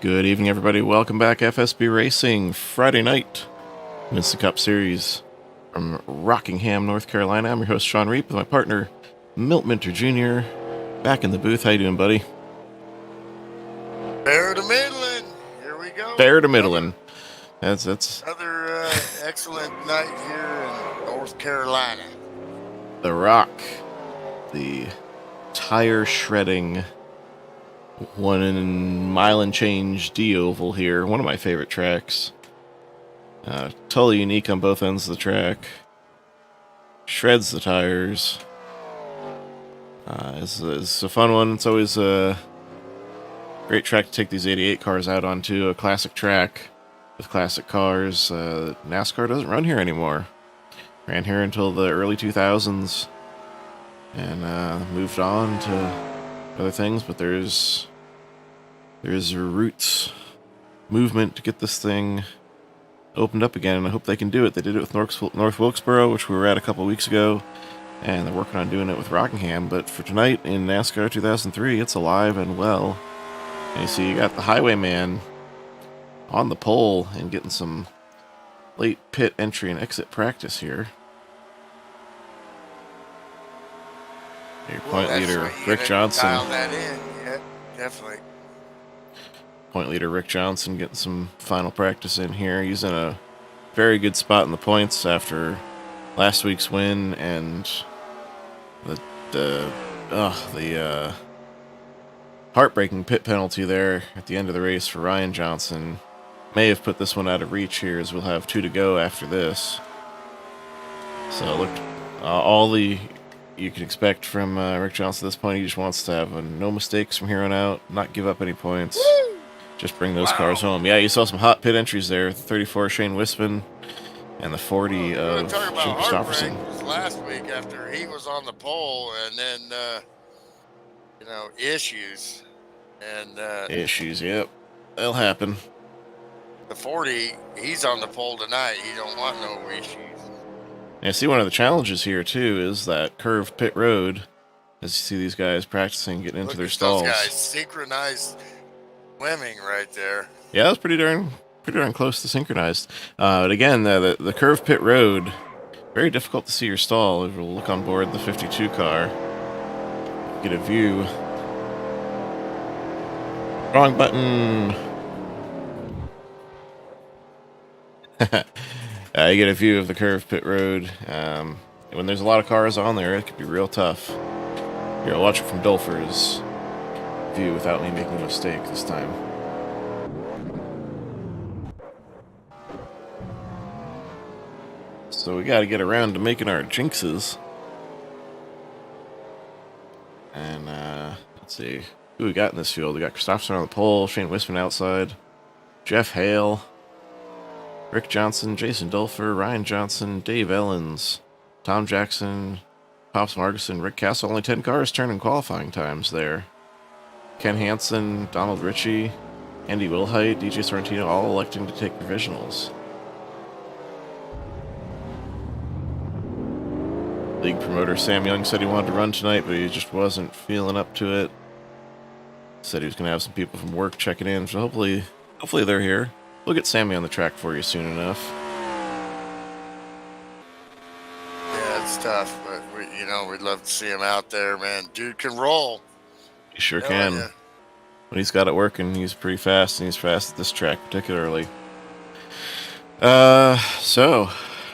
Good evening, everybody. Welcome back, FSB Racing Friday night Minster Cup Series from Rockingham, North Carolina. I'm your host, Sean Reap, with my partner, Milt Minter Jr. Back in the booth. How you doing, buddy? Fair to Midland. Here we go. Fair to Midland. That's Another excellent night here in North Carolina. the Rock, the tire shredding 1 mile and change D oval here. One of my favorite tracks. Totally unique on both ends of the track. Shreds the tires. It's a fun one. It's always a great track to take these 88 cars out onto. A classic track with classic cars. NASCAR doesn't run here anymore. Ran here until the early 2000s and moved on to other things, but there's a roots movement to get this thing opened up again, and I hope they can do it. They did it with North Wilkesboro, which we were at a couple weeks ago, and they're working on doing it with Rockingham. But for tonight in NASCAR 2003, it's alive and well. And you see, you got the Highwayman on the pole and getting some late pit entry and exit practice here. Your point leader, Rick Johnson. Dial that in, yeah, definitely. Point leader Rick Johnson getting some final practice in here. He's in a very good spot in the points after last week's win and the heartbreaking pit penalty there at the end of the race for Ryan Johnson may have put this one out of reach here, as we'll have 2 to go after this. So look, all you can expect from Rick Johnson at this point. He just wants to have no mistakes from here on out, not give up any points. Woo! Just bring those cars home. Yeah, you saw some hot pit entries there. 34 Shane Wisman and the 40 of Jim Christopherson. Was last week after he was on the pole, and then issues and issues. Yep, they'll happen. The 40, he's on the pole tonight. He don't want no issues. And I see one of the challenges here too is that curved pit road. As you see these guys practicing, getting into their stalls. Those guys synchronized swimming right there. Yeah, that was pretty darn close to synchronized. But again, the curved pit road, very difficult to see your stall. If we'll look on board the 52 car, get a view. Wrong button. You get a view of the curved pit road. When there's a lot of cars on there, it could be real tough. Here, I'll watch it from Dolfer's view without me making a mistake this time. So we got to get around to making our jinxes. And let's see who we got in this field. We got Christopherson on the pole, Shane Wisman outside, Jeff Hale, Rick Johnson, Jason Dulfer, Ryan Johnson, Dave Ellens, Tom Jackson, Pops Marguson, Rick Castle. Only 10 cars turning qualifying times there. Ken Hansen, Donald Ritchie, Andy Wilhite, DJ Sorrentino, all electing to take provisionals. League promoter Sam Young said he wanted to run tonight, but he just wasn't feeling up to it. Said he was going to have some people from work checking in, so hopefully they're here. We'll get Sammy on the track for you soon enough. Yeah, it's tough, but we'd love to see him out there, man. Dude can roll. He sure can. Yeah. When he's got it working, he's pretty fast, and he's fast at this track particularly. So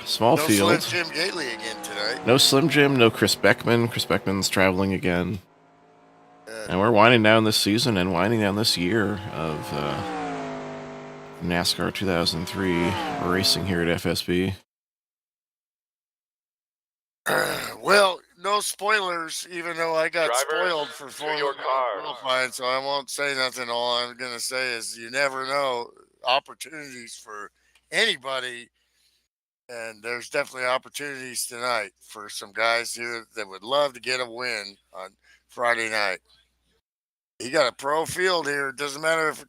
small field. No Slim Jim Gately again tonight. No Slim Jim, no Chris Beckman. Chris Beckman's traveling again. And we're winding down this season and winding down this year of NASCAR 2003 racing here at FSB. Well, no spoilers, even though I got spoiled for qualifying, so I won't say nothing. All I'm going to say is you never know opportunities for anybody, and there's definitely opportunities tonight for some guys here that would love to get a win on Friday night. You got a pro field here. It doesn't matter if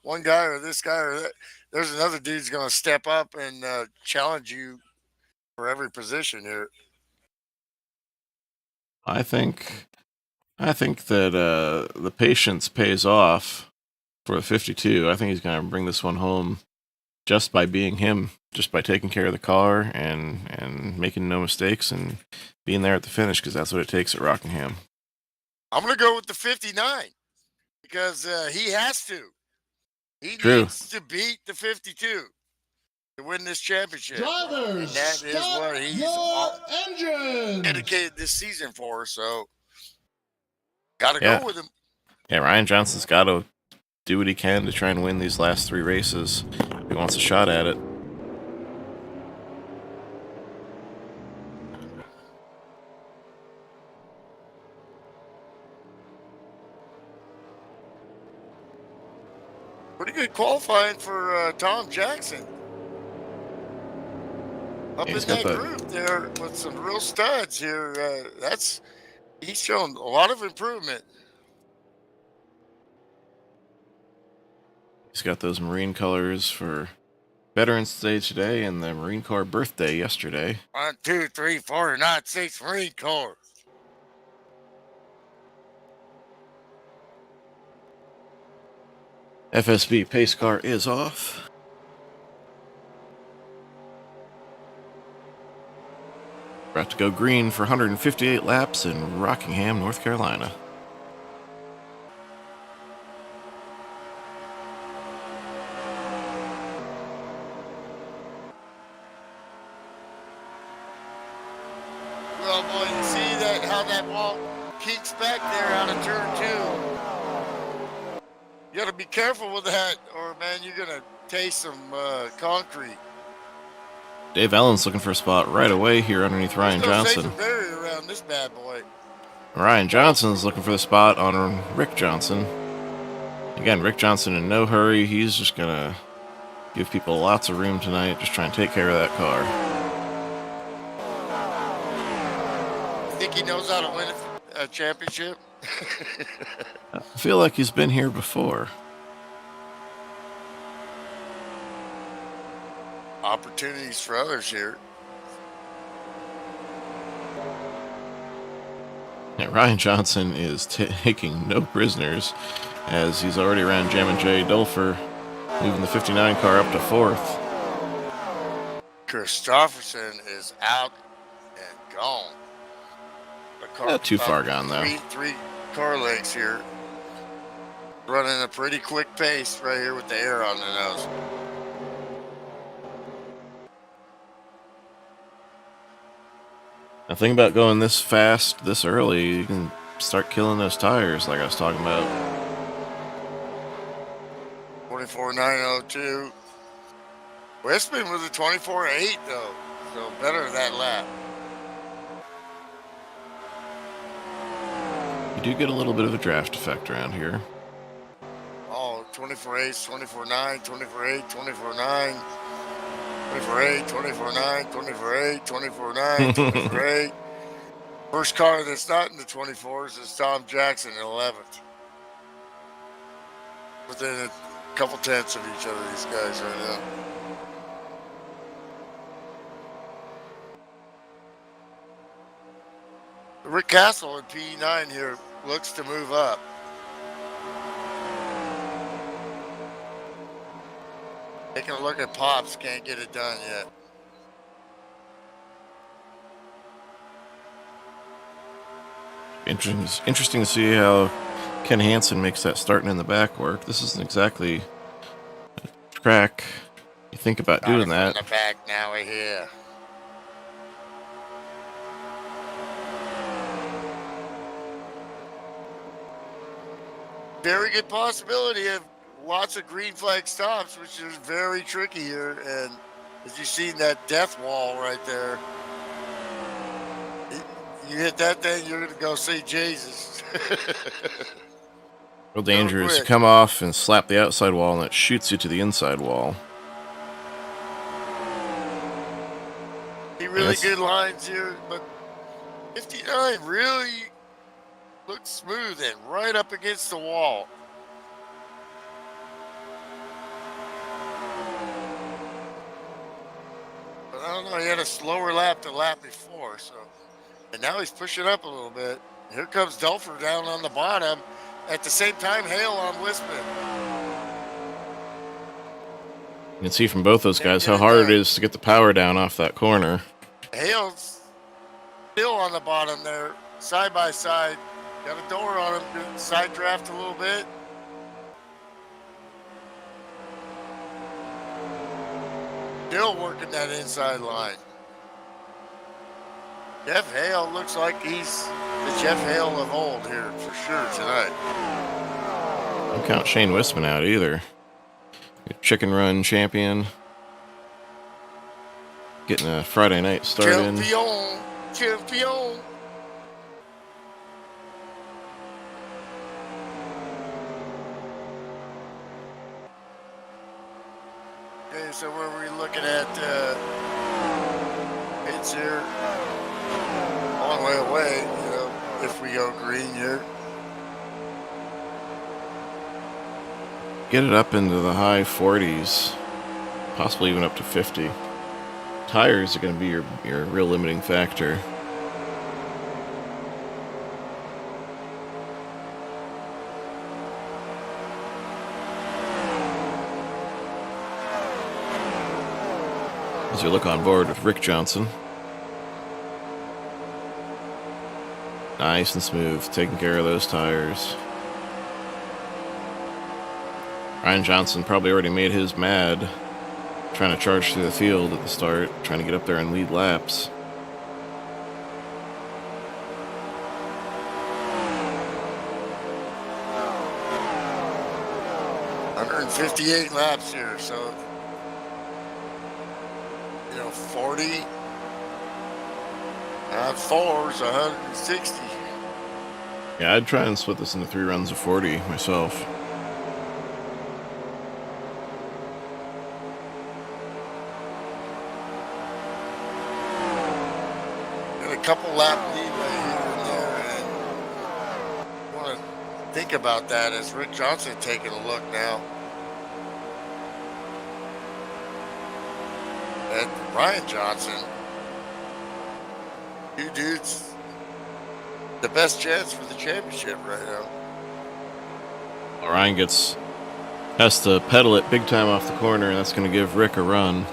one guy or this guy or that. There's another dude's going to step up and challenge you for every position here. I think that the patience pays off for the 52. I think he's going to bring this one home just by being him, just by taking care of the car and making no mistakes and being there at the finish, because that's what it takes at Rockingham. I'm going to go with the 59 because he has to. He True. needs to beat the 52 to win this championship. Drivers, and that is what he's dedicated this season for. So, got to go with him. Yeah, Ryan Johnson's got to do what he can to try and win these last 3 races if he wants a shot at it. Pretty good qualifying for Tom Jackson. Up in that group there with some real studs here. He's shown a lot of improvement. He's got those Marine colors for Veterans Day today and the Marine Corps birthday yesterday. 1, 2, 3, 4, United States Marine Corps. FSB pace car is off. About to go green for 158 laps in Rockingham, North Carolina. Well, boy, you see how that wall kinks back there out of turn 2. You got to be careful with that, or man, you're gonna taste some concrete. Dave Allen's looking for a spot right away here underneath Ryan Johnson. There's no safer barrier around this bad boy. Ryan Johnson's looking for the spot on Rick Johnson. Again, Rick Johnson in no hurry. He's just gonna give people lots of room tonight. Just try and take care of that car. Think he knows how to win a championship? I feel like he's been here before. Opportunities for others here. Yeah, Ryan Johnson is taking no prisoners as he's already around Jammin' J. Dulfer, moving the 59 car up to 4th. Christopherson is out and gone. Not too far gone, though. Three car lengths here. Running a pretty quick pace right here with the air on the nose. The thing about going this fast, this early, you can start killing those tires like I was talking about. 24.902. Westman was a 24.8 though, so better that lap. You do get a little bit of a draft effect around here. Oh, 24.8, 24.9, 24.8, 24.9. 24.8, 24.9, 24.8, 24.9, 24.8. First car that's not in the 24s is Tom Jackson in 11th. Within a couple tenths of each other, these guys right now. Rick Castle in P9 here looks to move up. Taking a look at Pops, can't get it done yet. Interesting to see how Ken Hansen makes that starting in the back work. This isn't exactly a track you think about doing that. In the back now, we're here. Very good possibility of lots of green flag stops, which is very tricky here. And as you've seen that death wall right there, you hit that thing, you're going to go see Jesus. Real dangerous. You come off and slap the outside wall, and it shoots you to the inside wall. Really good lines here, but 59 really looks smooth and right up against the wall. But I don't know, he had a slower lap the lap before, so. And now he's pushing up a little bit. Here comes Dulfer down on the bottom. At the same time, Hale on Wisman. You can see from both those guys how hard it is to get the power down off that corner. Hale's still on the bottom there, side by side. Got a door on him, side draft a little bit. Still working that inside line. Jeff Hale looks like he's the Jeff Hale of old here for sure tonight. Don't count Shane Wissman out either. Chicken Run champion. Getting a Friday night start in. Champion. Okay, so where are we looking at? It's here. A long way away, you know, if we go green here. Get it up into the high 40s, possibly even up to 50. Tires are going to be your real limiting factor. As you look on board with Rick Johnson. Nice and smooth, taking care of those tires. Ryan Johnson probably already made his mad, trying to charge through the field at the start, trying to get up there and lead laps. $158 laps here, so 40 fours, 160. Yeah, I'd try and split this into 3 runs of 40 myself. Got a couple lap leeway here and there, and I want to think about that as Rick Johnson taking a look now at Ryan Johnson. Two dudes, the best chance for the championship right now. Well, Ryan has to pedal it big time off the corner, and that's going to give Rick a run.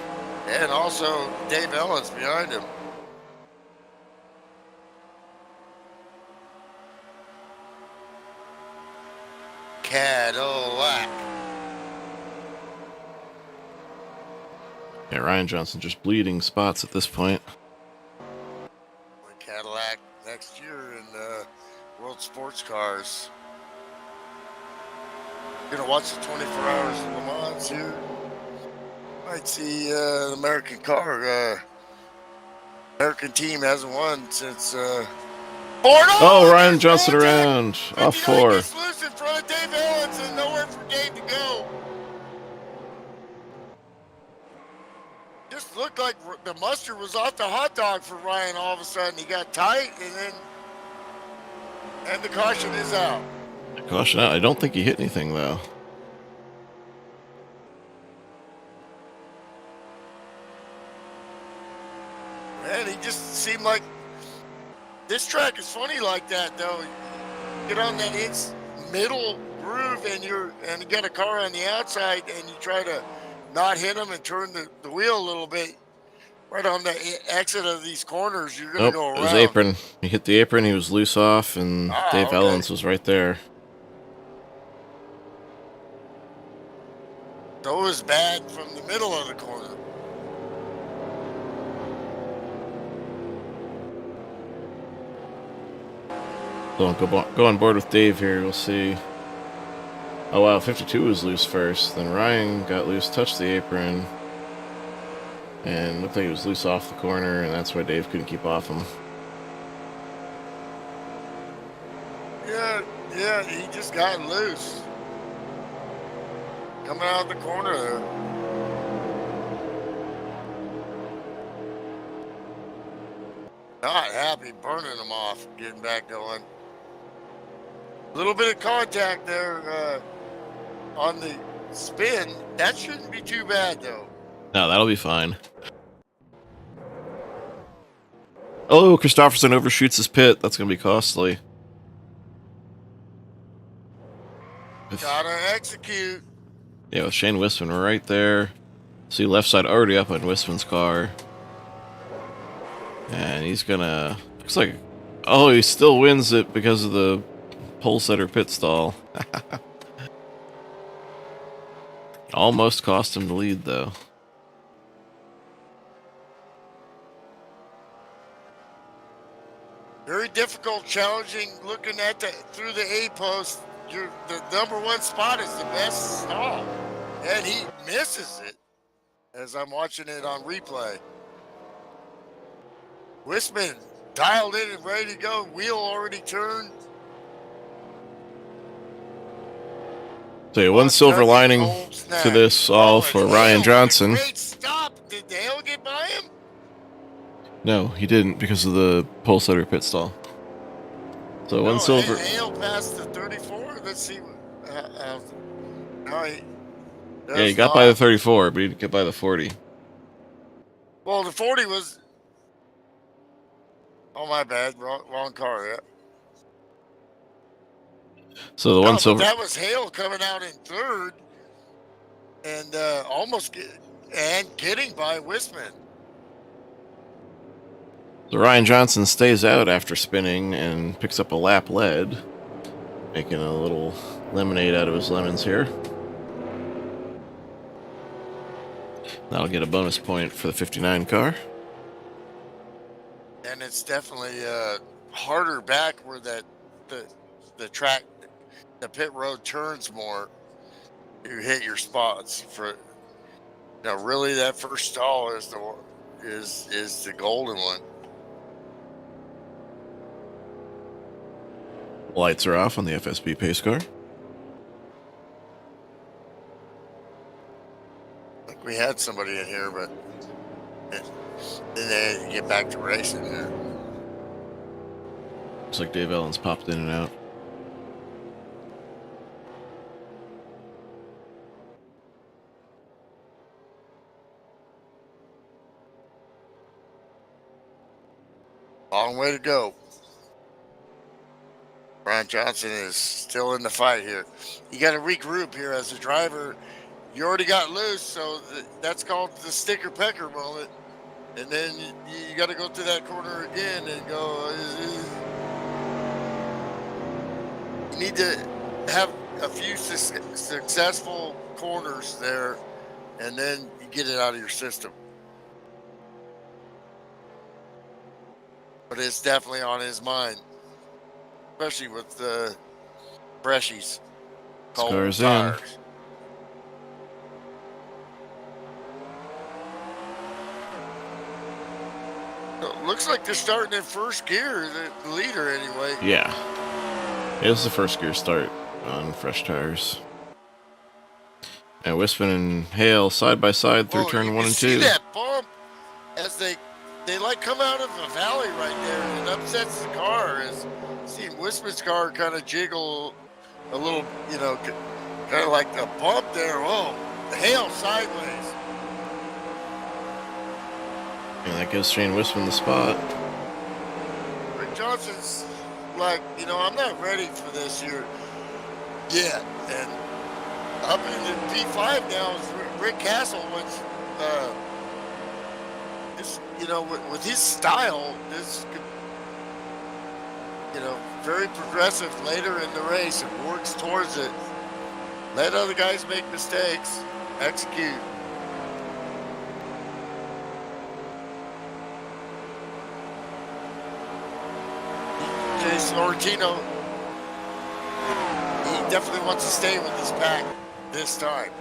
And also Dave Ellens behind him. Cadillac. Yeah, Ryan Johnson just bleeding spots at this point. Cadillac next year in World Sports Cars. Gonna watch the 24 Hours of Le Mans here. Might see the American car. American team hasn't won since. Oh, Ryan Johnson around off 4. Gets loose in front of Dave Ellens and nowhere for Dave to go. Just looked like the mustard was off the hot dog for Ryan all of a sudden. He got tight and the caution is out. Caution out. I don't think he hit anything though. Man, he just seemed like this track is funny like that though. You get on that middle groove and you got a car on the outside and you try to not hit him and turn the wheel a little bit. Right on the exit of these corners, you're going to go around. His apron. He hit the apron, he was loose off, and Dave Ellens was right there. So it was bad from the middle of the corner. Go on board with Dave here, we'll see. Oh wow, 52 was loose first. Then Ryan got loose, touched the apron, and looked like he was loose off the corner, and that's why Dave couldn't keep off him. Yeah, he just got loose. Coming out of the corner there. Not happy, burning him off, getting back going. A little bit of contact there on the spin. That shouldn't be too bad, though. No, that'll be fine. Oh, Christopherson overshoots his pit. That's going to be costly. Gotta execute. Yeah, with Shane Wissman right there. See, left side already up on Wisman's car. And he's gonna... Looks like... Oh, he still wins it because of the pole setter pit stall. Almost cost him the lead, though. Very difficult, challenging, looking at through the A post. The number one spot is the best stall. And he misses it as I'm watching it on replay. Wisman dialed in and ready to go. Wheel already turned. So yeah, one silver lining to this all for Ryan Johnson. Great stop. Did Hale get by him? No, he didn't because of the pole setter pit stall. So one silver. Hale passed the 34. Let's see. Yeah, he got by the 34, but he didn't get by the 40. Well, the 40 was... Oh, my bad. Wrong car, yeah. So the one silver... That was Hale coming out in third and almost getting by Wisman. So Ryan Johnson stays out after spinning and picks up a lap lead, making a little lemonade out of his lemons here. That'll get a bonus point for the 59 car. And it's definitely harder back where the track, the pit road turns more. You hit your spots for. Now, really, that first stall is the golden one. Lights are off on the FSB pace car. I think we had somebody in here, but then they get back to racing here. Looks like Dave Ellens popped in and out. Long way to go. Ryan Johnson is still in the fight here. You got to regroup here as a driver. You already got loose, so that's called the sticker pecker moment. And then you got to go through that corner again and go. You need to have a few successful corners there, and then you get it out of your system. But it's definitely on his mind, especially with the freshies. Scars in. Looks like they're starting in first gear, the leader anyway. Yeah. It was the first gear start on fresh tires. And Wisman and Hale side by side through turn 1 and 2. You see that bump as they like come out of a valley right there, and it upsets the car. As seeing Wisman's car kind of jiggle a little, kind of like a bump there. Whoa, the Hale sideways. And that gives Shane Wisman the spot. Rick Johnson's like, I'm not ready for this here yet. And up in the P5 now is Rick Castle, which, with his style, this could, very progressive later in the race and works towards it. Let other guys make mistakes, execute. Sorrentino, he definitely wants to stay with this pack this time.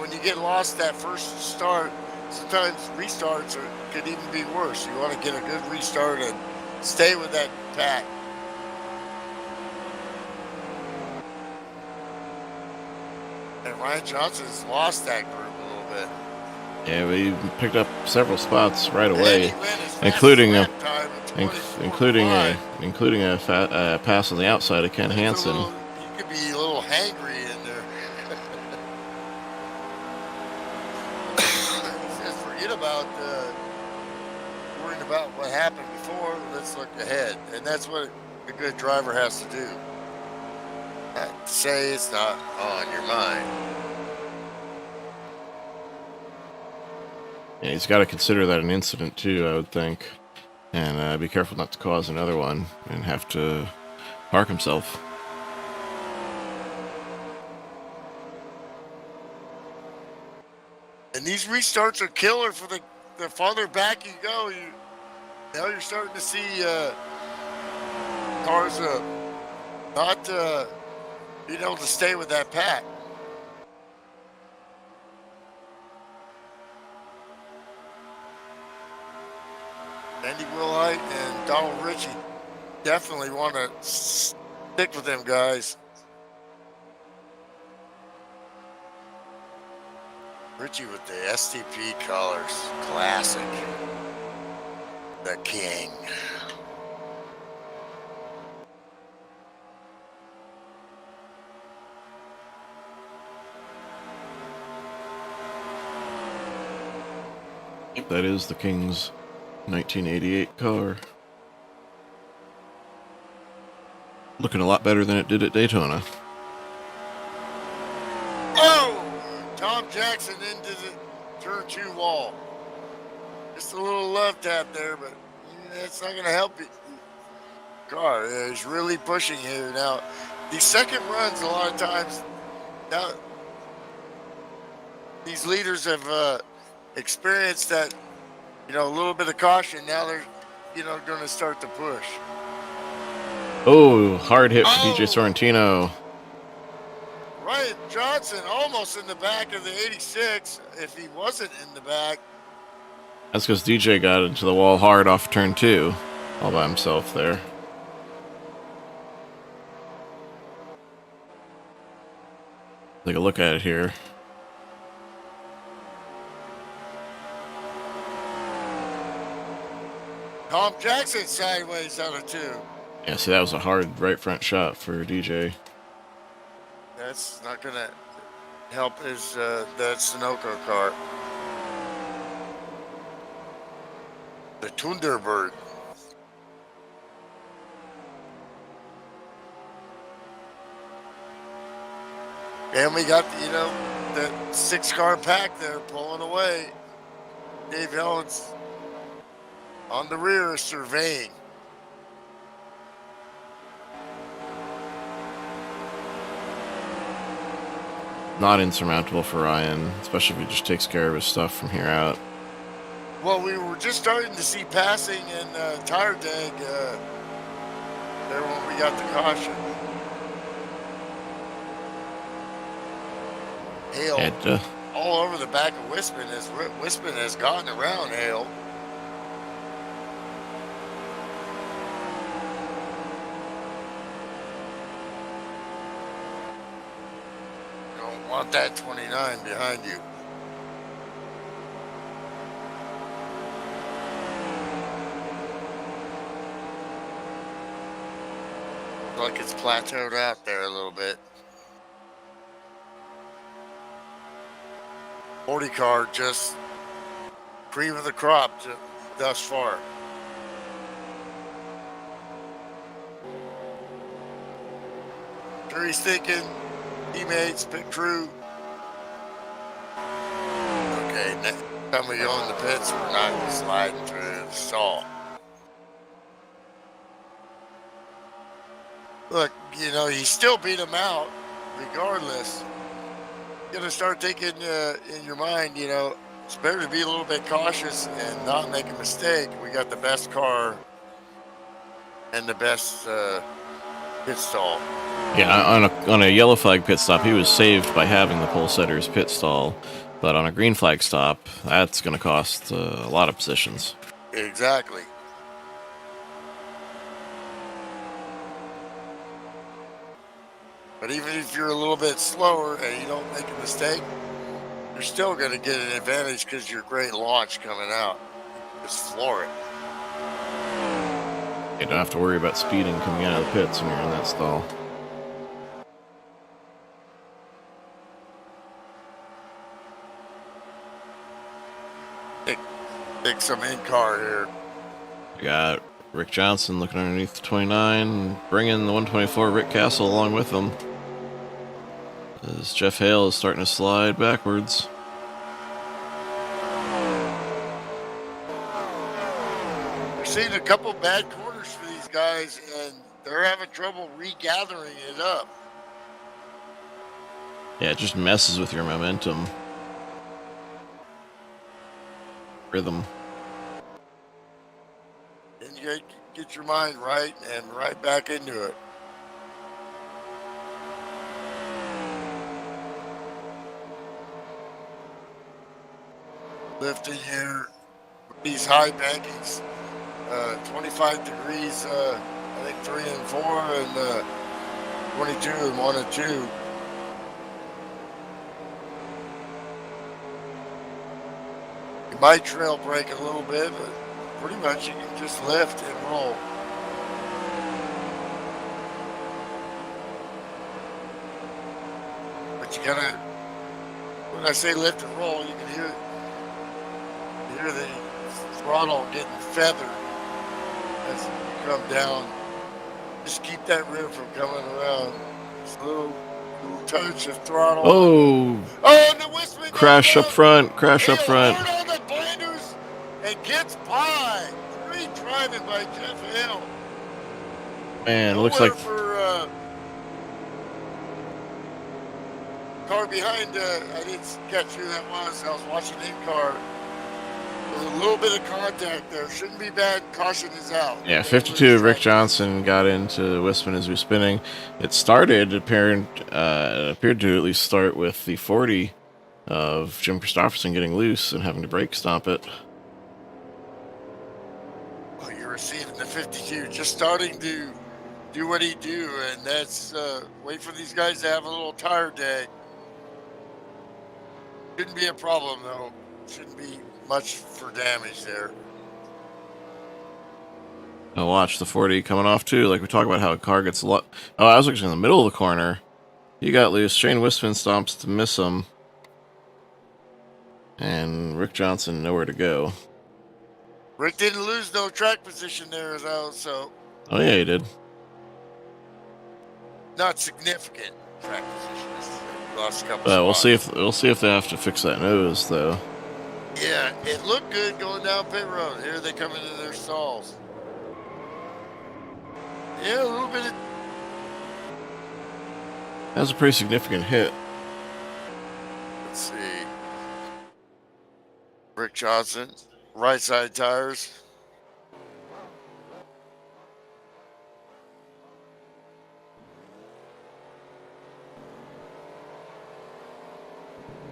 When you get lost that first start, sometimes restarts could even be worse. You want to get a good restart and stay with that pack. And Ryan Johnson's lost that group a little bit. Yeah, we picked up several spots right away, including a pass on the outside of Ken Hansen. You could be a little hangry in there. Just forget about worrying about what happened before. Let's look ahead, and that's what a good driver has to do. Not to say it's not on your mind. Yeah, he's got to consider that an incident too, I would think, and be careful not to cause another one and have to park himself. And these restarts are killer for the farther back you go. Now you're starting to see cars not being able to stay with that pack. Andy Wilhite and Donald Ritchie definitely want to stick with them guys. Ritchie with the STP colors, classic. The king. That is the King's 1988 car. Looking a lot better than it did at Daytona. Oh! Tom Jackson into the turn 2 wall. Just a little love tap there, but that's not going to help you. Car is really pushing here now. These second runs, a lot of times, now these leaders have experienced that, a little bit of caution. Now they're, going to start to push. Oh, hard hit for DJ Sorrentino. Ryan Johnson almost in the back of the 86 if he wasn't in the back. That's because DJ got into the wall hard off turn 2 all by himself there. Take a look at it here. Tom Jackson sideways out of 2. Yeah, see, that was a hard right front shot for DJ. That's not going to help his that Sunoco car. The Thunderbird. And we got, the 6-car pack there pulling away. Dave Hellens on the rear surveying. Not insurmountable for Ryan, especially if he just takes care of his stuff from here out. Well, we were just starting to see passing and tire drag there when we got the caution. Hale all over the back of Wispin as Wispin has gotten around Hale. Don't want that 29 behind you. Like it's plateaued out there a little bit. 40 car just cream of the crop thus far. Sure, he's thinking teammates, pit crew. Okay, next time we go in the pits, we're not sliding through the stall. Look, he still beat him out regardless. You're going to start thinking in your mind, it's better to be a little bit cautious and not make a mistake. We got the best car and the best pit stall. Yeah, on a yellow flag pit stop, he was saved by having the pole setter's pit stall. But on a green flag stop, that's going to cost a lot of positions. Exactly. But even if you're a little bit slower and you don't make a mistake, you're still going to get an advantage because your great launch coming out. Just floor it. You don't have to worry about speeding coming out of the pits when you're in that stall. Pick some in-car here. We got Rick Johnson looking underneath the 29, bringing the 124 Rick Castle along with him. As Jeff Hale is starting to slide backwards. seen a couple bad corners for these guys, and they're having trouble regathering it up. Yeah, it just messes with your momentum. Rhythm. And you get your mind right and right back into it. Lifting here, these high bankings, 25 degrees, I think 3 and 4, and 22 and 1 and 2. You might trail brake a little bit, but pretty much you can just lift and roll. But you gotta, when I say lift and roll, you can hear it. You hear the throttle getting feathered as you come down. Just keep that rim from coming around. Just a little touch of throttle. Oh! Oh, and the Whisper Crash up front. Crash up front. Hard on the blinders and gets by. Great driving by Jeff Hill. Man, it looks like for car behind. I didn't catch who that was. I was watching in-car. There's a little bit of contact there. Shouldn't be bad. Caution is out. Yeah, 52. Rick Johnson got into Wisman as we were spinning. It started, appeared to at least start with the 40 of Jim Christopherson getting loose and having to brake stomp it. Well, you're receiving the 52, just starting to do what he do, and that's wait for these guys to have a little tire day. Shouldn't be a problem though. Shouldn't be much for damage there. Now watch the 40 coming off too. Like we talk about how a car gets oh, I was actually in the middle of the corner. He got loose. Shane Wisman stomps to miss him. And Rick Johnson nowhere to go. Rick didn't lose no track position there though, so. Oh yeah, he did. Not significant track position. Lost a couple spots. We'll see if they have to fix that nose though. Yeah, it looked good going down pit road. Here they come into their stalls. Yeah, a little bit of... That was a pretty significant hit. Let's see. Rick Johnson, right side tires.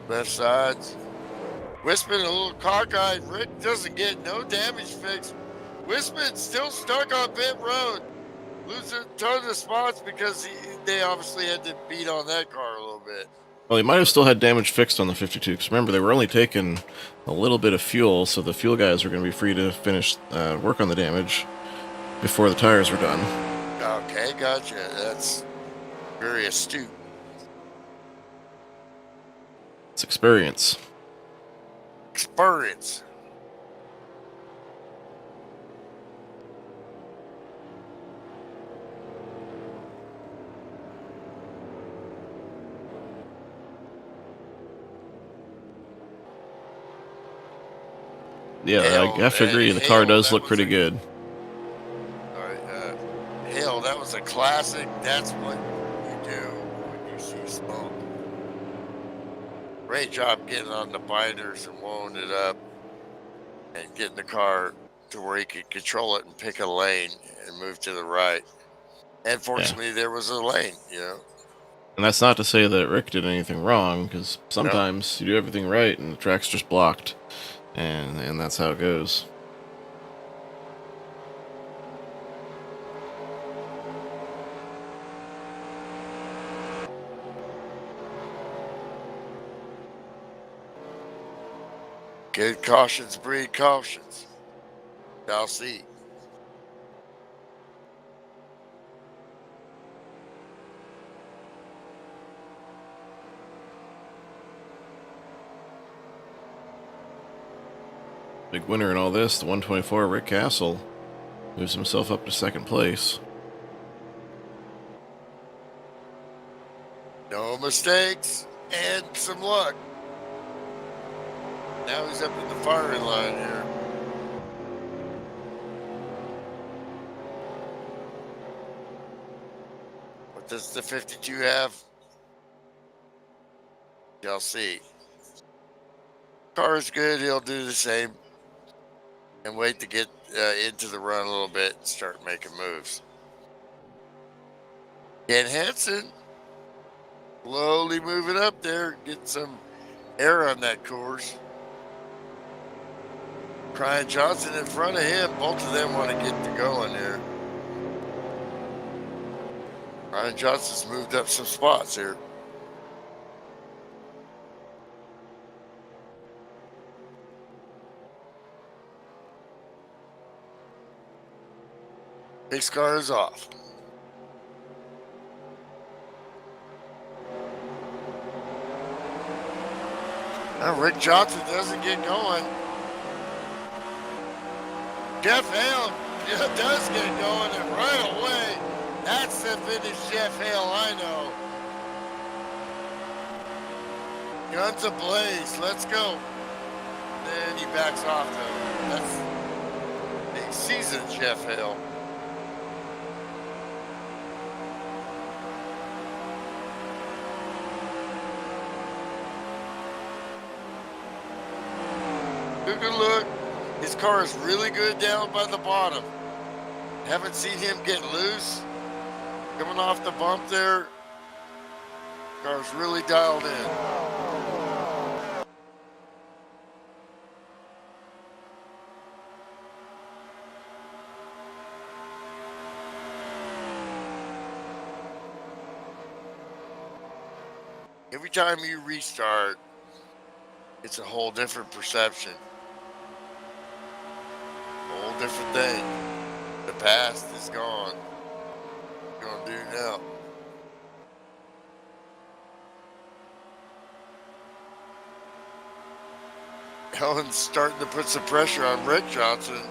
Left sides. Wisman a little cockeyed. Rick doesn't get no damage fix. Wisman still stuck on pit road. Losing a ton of spots because they obviously had to beat on that car a little bit. Well, he might have still had damage fixed on the 52, because remember, they were only taking a little bit of fuel, so the fuel guys were going to be free to finish work on the damage before the tires were done. Okay, gotcha. That's very astute. It's experience. Experience. Yeah, I have to agree. The car does look pretty good. All right, Hale, that was a classic. That's what you do when you see smoke. Great job getting on the binders and blowing it up and getting the car to where he could control it and pick a lane and move to the right. And fortunately, there was a lane, you know. And that's not to say that Rick did anything wrong, because sometimes you do everything right and the track's just blocked. And that's how it goes. Good cautions breed cautions. Shall see. Big winner in all this, the 124 Rick Castle moves himself up to second place. No mistakes and some luck. Now he's up in the firing line here. does the 52 have? Y'all see. Car's good. He'll do the same and wait to get into the run a little bit and start making moves. Ken Hansen slowly moving up there, getting some air on that course. Ryan Johnson in front of him. Both of them want to get to going here. Ryan Johnson's moved up some spots here. Big car is off. Now Rick Johnson doesn't get going. Jeff Hale does get going, and right away, that's the finish Jeff Hale I know. Guns ablaze, let's go. Then he backs off though. That's a seasoned Jeff Hale. Took a look. His car is really good down by the bottom. Haven't seen him get loose. Coming off the bump there. Car's really dialed in. Every time you restart, it's a whole different perception. Whole different thing. The past is gone. What are you gonna do now? Helen's starting to put some pressure on Rick Johnson.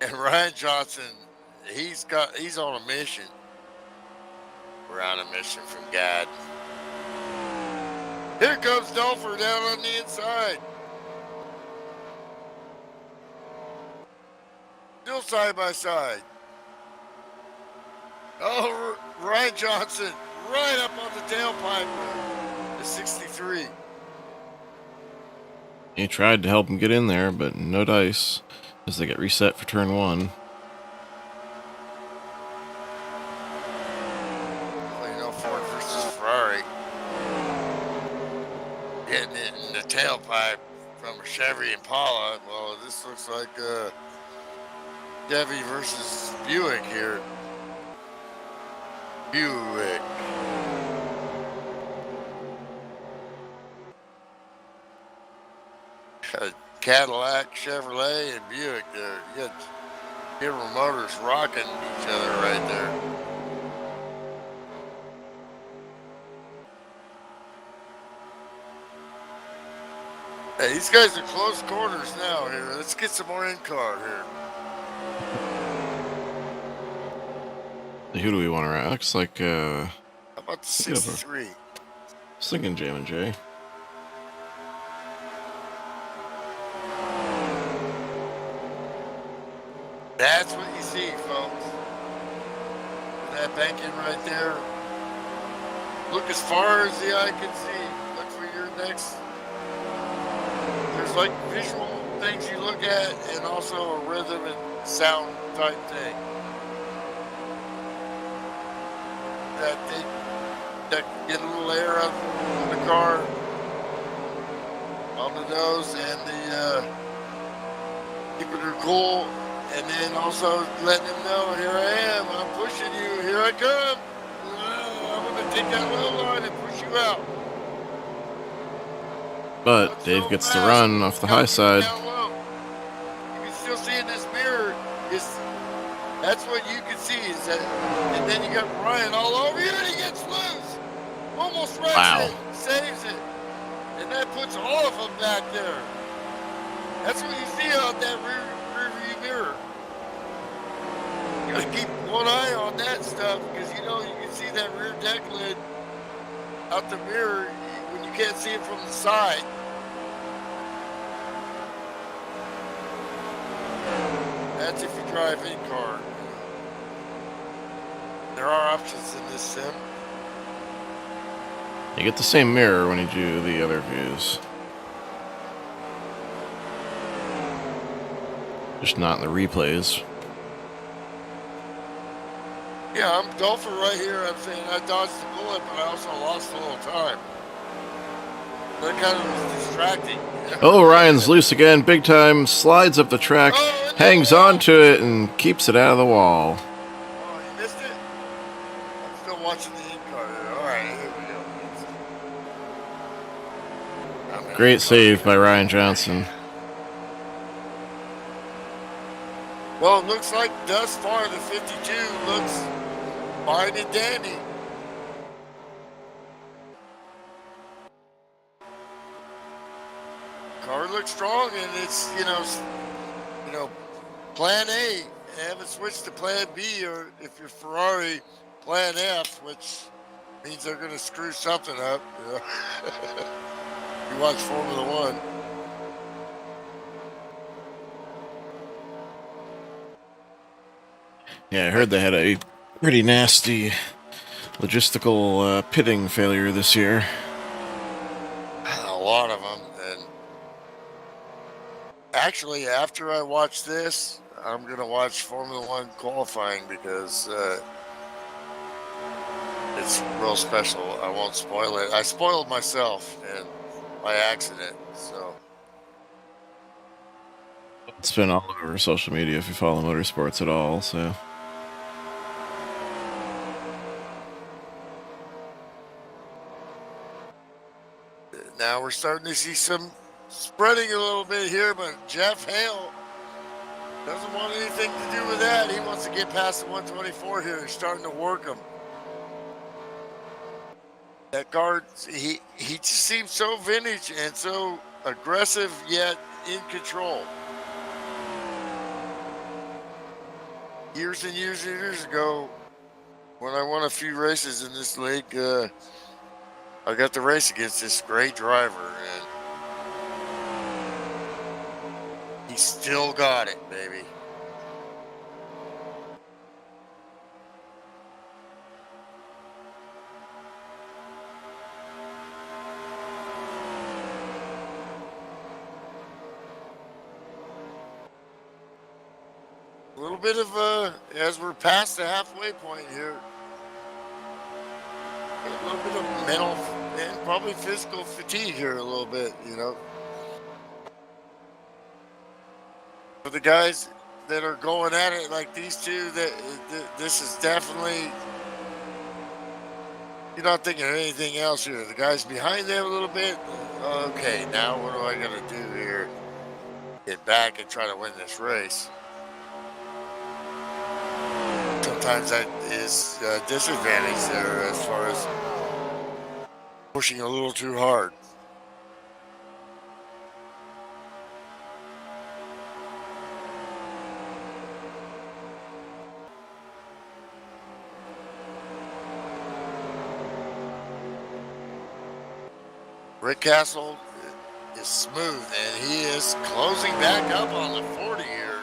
And Ryan Johnson, he's on a mission. We're on a mission from God. Here comes Dolfer down on the inside. Still side by side. Oh, Ryan Johnson right up on the tailpipe. The 63. He tried to help him get in there, but no dice as they get reset for turn one. Well, you know, Ford versus Ferrari. Getting it in the tailpipe from a Chevy Impala. Well, this looks like Chevy versus Buick here. Buick. Cadillac, Chevrolet, and Buick there. You got General Motors rocking each other right there. Hey, these guys are close quarters now here. Let's get some more in-car here. Who do we want to ride? Looks like, How about the 63? I was thinking J&J. That's what you see, folks. That banking right there. Look as far as the eye can see. Look for your next. There's like visual things you look at and also a rhythm and sound type thing. That get a little air out of the car on the nose and the keeping her cool. And then also letting them know, here I am, I'm pushing you, here I come. I'm going to take that little line and push you out. But Dave gets to run off the high side. You can still see in this mirror, that's what you can see. Is that, and then you got Ryan all over you, and he gets loose. Almost wrecks it, saves it. And that puts all of them back there. That's what you see out that rear view mirror. You gotta keep one eye on that stuff because you know you can see that rear deck lid out the mirror when you can't see it from the side. That's if you drive in car. There are options in this sim. You get the same mirror when you do the other views. Just not in the replays. Yeah, I'm golfer right here. I'm saying I dodged the bullet, but I also lost a little time. That kind of was distracting. Oh, Ryan's loose again, big time. Slides up the track, hangs onto it, and keeps it out of the wall. Oh, you missed it? I'm still watching the in-car. All right, here we go. Great save by Ryan Johnson. Well, it looks like thus far the 52 looks fine and dandy. Car looks strong, and it's you know, Plan A. They haven't switched to Plan B, or if you're Ferrari, Plan F, which means they're going to screw something up. You know? You watch Formula One. Yeah, I heard they had a pretty nasty logistical pitting failure this year. A lot of them. And actually, after I watch this, I'm going to watch Formula One qualifying because it's real special. I won't spoil it. I spoiled myself and by accident. So It's been all over social media if you follow motorsports at all, so. now we're starting to see some spreading a little bit here, but Jeff Hale doesn't want anything to do with that. He wants to get past the 124 here. He's starting to work him. That guard, he just seems so vintage and so aggressive yet in control. Years and years and years ago, when I won a few races in this league, I got to race against this great driver, and he still got it, baby. A little bit of as we're past the halfway point here, a little bit of mental and probably physical fatigue here a little bit, you know. For the guys that are going at it like these two, this is definitely, you're not thinking of anything else here. The guys behind them a little bit, okay, now what do I got to do here? Get back and try to win this race. Sometimes that is a disadvantage there as far as pushing a little too hard. Rick Castle is smooth, and he is closing back up on the 40 here.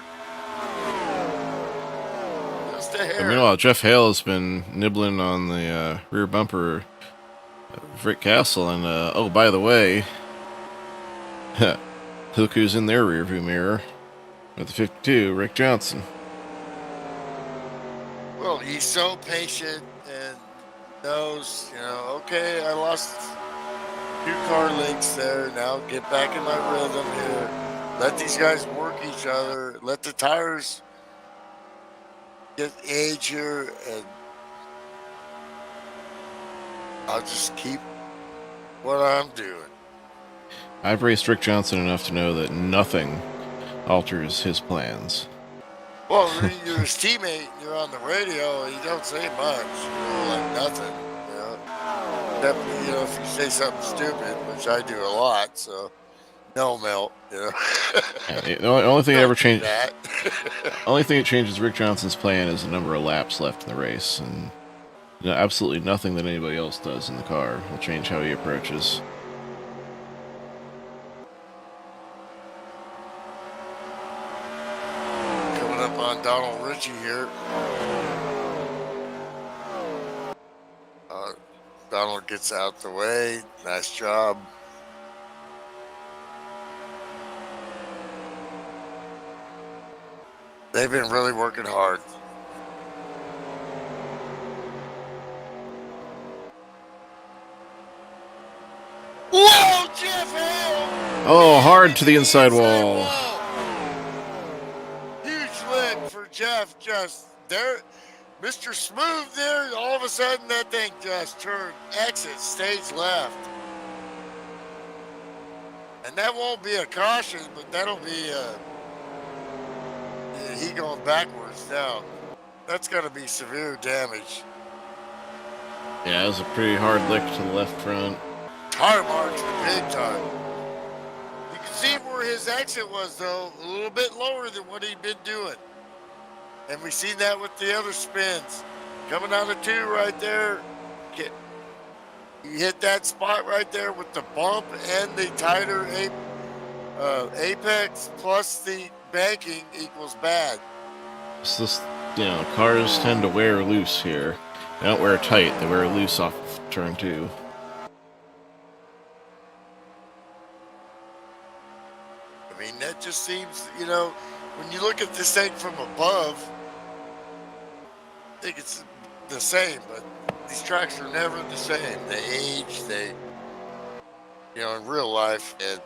Just a hair. Meanwhile, Jeff Hale has been nibbling on the rear bumper of Rick Castle, and oh, by the way, look who's in their rearview mirror with the 52, Rick Johnson. Well, he's so patient and knows, okay, I lost 2 car lengths there. Now get back in my rhythm here. Let these guys work each other. Let the tires get age here, and I'll just keep what I'm doing. I've raced Rick Johnson enough to know that nothing alters his plans. Well, you're his teammate, you're on the radio, and you don't say much, like nothing, Except, if you say something stupid, which I do a lot, so no melt, Yeah, the only thing that ever changed. Only thing that changes Rick Johnson's plan is the number of laps left in the race, and absolutely nothing that anybody else does in the car will change how he approaches. Coming up on Donald Ritchie here. Donald gets out the way. Nice job. They've been really working hard. Whoa, Jeff Hale! Oh, hard to the inside wall. Huge lick for Jeff. Just there, Mr. Smooth there. All of a sudden, that thing just turned exit stage left. And that won't be a caution, but that'll be he going backwards now. That's got to be severe damage. Yeah, it was a pretty hard lick to the left front. Tire marks big time. You can see where his exit was, though, a little bit lower than what he'd been doing. And we've seen that with the other spins. Coming out of 2 right there. You hit that spot right there with the bump and the tighter apex plus the banking equals bad. It's this, cars tend to wear loose here. They don't wear tight, they wear loose off of turn 2. I mean, that just seems, when you look at this thing from above, I think it's the same, but these tracks are never the same. They age, in real life, and,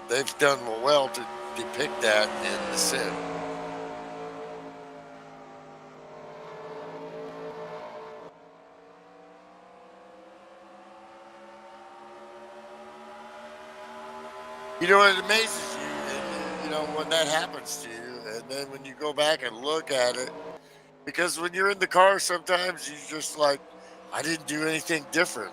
they've done well to depict that in the sim. It amazes you, and, when that happens to you, and then when you go back and look at it, because when you're in the car, sometimes you just like, I didn't do anything different.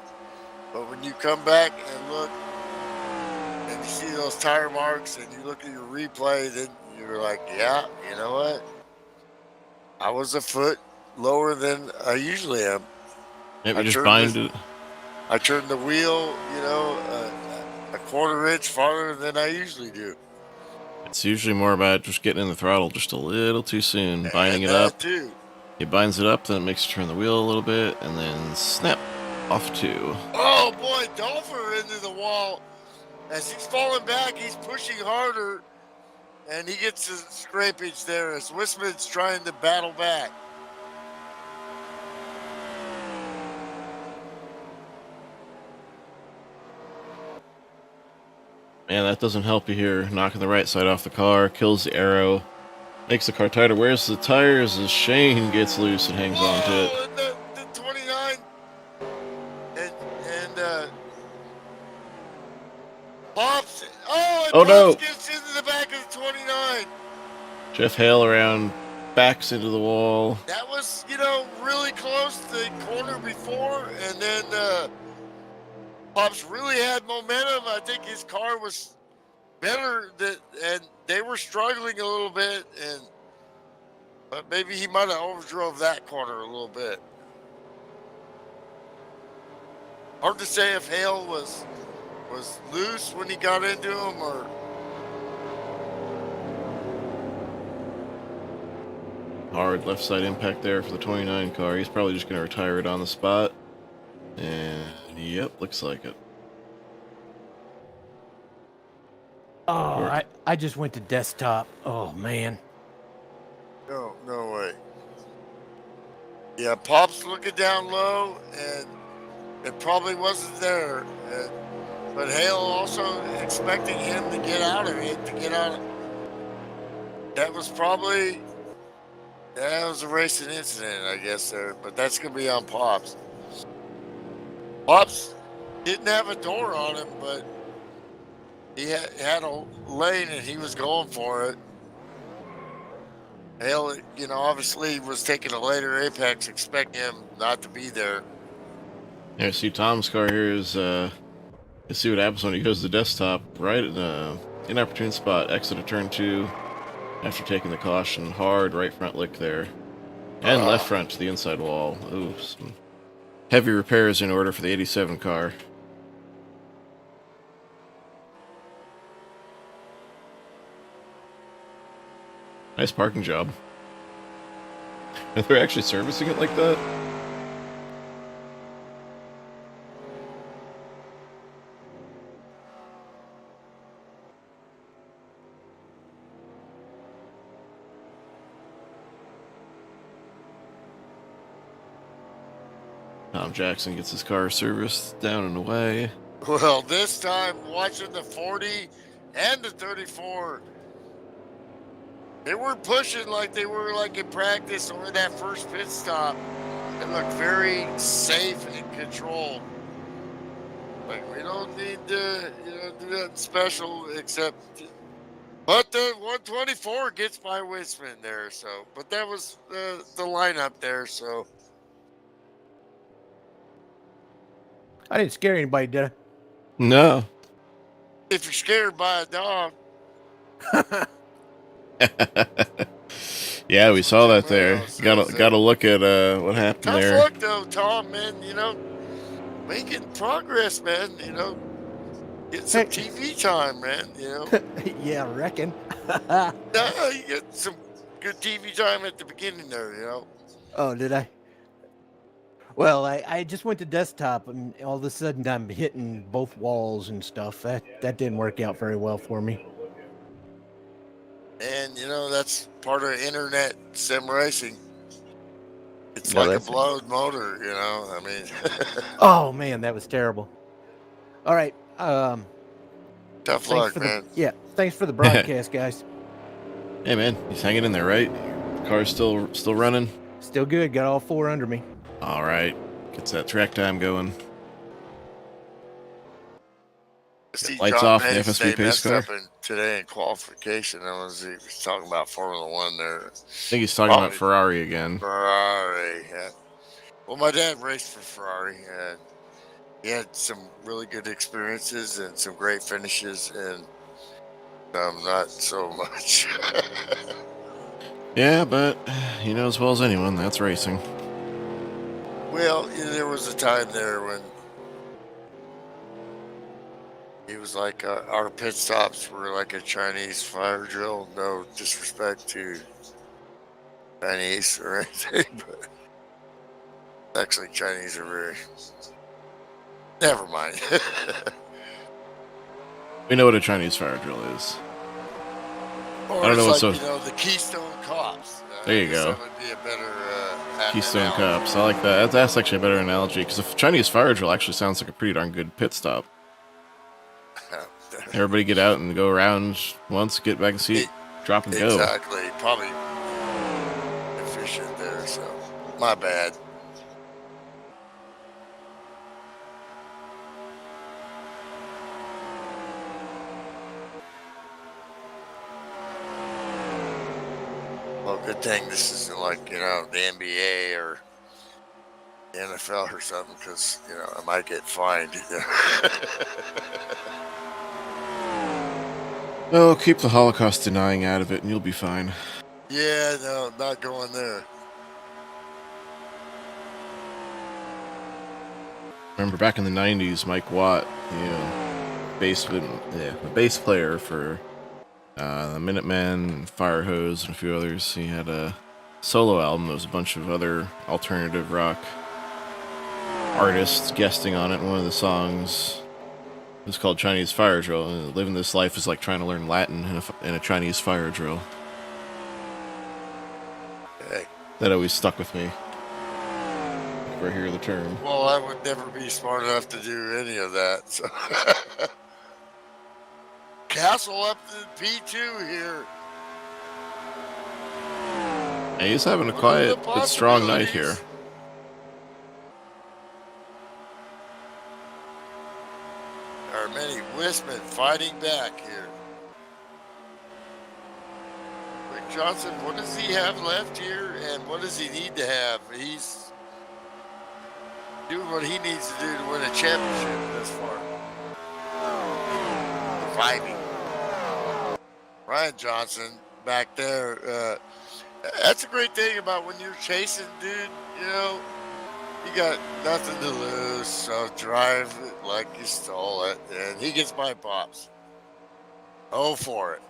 But when you come back and look, and you see those tire marks, and you look at your replay, then you're like, yeah, you know what? I was a foot lower than I usually am. Maybe just bind it. I turned the wheel, a quarter inch farther than I usually do. It's usually more about just getting in the throttle just a little too soon, binding it up. Too. He binds it up, then it makes you turn the wheel a little bit, and then snap, off 2. Oh boy, Dolpher into the wall. As he's falling back, he's pushing harder, and he gets a scrapage there as Wisman's trying to battle back. Man, that doesn't help you here. Knocking the right side off the car, kills the aero, makes the car tighter. Where's the tires as Shane gets loose and hangs on to it? And the 29. And Pops. Oh, and Pops gets into the back of the 29. Jeff Hale around, backs into the wall. That was, really close to the corner before, and then Pops really had momentum. I think his car was better, and they were struggling a little bit, but maybe he might have overdrove that corner a little bit. Hard to say if Hale was loose when he got into him, or hard left side impact there for the 29 car. He's probably just going to retire it on the spot. And yep, looks like it. Oh, I just went to desktop. Oh man. No way. Yeah, Pop's looking down low, and it probably wasn't there. But Hale also expecting him to get out of it, That was probably, that was a racing incident, I guess, there. But that's going to be on Pops. Pops didn't have a door on him, but he had a lane, and he was going for it. Hale, obviously was taking a later apex, expecting him not to be there. Yeah, see, Tom's car here is, let's see what happens when he goes to the desktop. Right in an inopportune spot, exit of turn 2, after taking the caution. Hard right front lick there. And left front to the inside wall. Ooh, some heavy repairs in order for the 87 car. Nice parking job. And they're actually servicing it like that? Tom Jackson gets his car serviced down and away. Well, this time watching the 40 and the 34, they weren't pushing like they were like in practice or in that first pit stop. It looked very safe and in control. Like, we don't need to, do that special except. But the 124 gets by Wisman there, so. But that was the lineup there, so. I didn't scare anybody, did No. If you're scared by a dog. Yeah, we saw that there. Got Gotta look at what happened tough there. luck though, Tom, man. Making progress, man. Get some TV time, man. Yeah, I reckon. You get some good TV time at the beginning there. Oh, did I? Well, I just went to desktop, and all of a sudden I'm hitting both walls and stuff. That didn't work out very well for me. And that's part of internet sim racing. It's like a blown motor, I mean. Oh man, that was terrible. All right. Tough luck, man. Thanks for the broadcast, guys. Hey man, he's hanging in there, right? The car's still running. Still good. Got all 4 under me. All right, gets that track time going. Lights John off the Mays, FSB they pace messed car. up today in qualification. He was talking about Formula One there. I think he's talking about Ferrari again. Ferrari, yeah. Well, my dad raced for Ferrari, and he had some really good experiences and some great finishes, and not so much. Yeah, but you know as well as anyone, that's racing. Well, there was a time there when he was like, our pit stops were like a Chinese fire drill. No disrespect to Chinese or anything, but actually Chinese are very... Never mind. We know what a Chinese fire drill is. Or I don't know it's what's like, the Keystone Cops. There you go. That would be a better Keystone analogy. Cops. I like that. That's actually a better analogy because a Chinese fire drill actually sounds like a pretty darn good pit stop. Everybody get out and go around once, get back in seat, drop and go. Exactly. Probably efficient there, so my bad. Well, good thing this isn't like, the NBA or the NFL or something, because, I might get fined. Oh, keep the Holocaust denying out of it and you'll be fine. Yeah, no, not going there. Remember back in the 90s, Mike Watt, the bass player for the Minutemen, Firehose, and a few others. He had a solo album. There was a bunch of other alternative rock artists guesting on it. One of the songs was called Chinese Fire Drill. Living this life is like trying to learn Latin in a Chinese fire drill. Hey. That always stuck with me. If I hear the term. Well, I would never be smart enough to do any of that. So. Castle up to P2 here. Hey, he's having a quiet but strong night here. There are many Wisman fighting back here. Rick Johnson, what does he have left here, and what does he need to have? He's doing what he needs to do to win a championship this far. Surviving. Ryan Johnson back there. That's a great thing about when you're chasing, dude. You got nothing to lose, so drive it like you stole it, and he gets my pops. Oh, for it.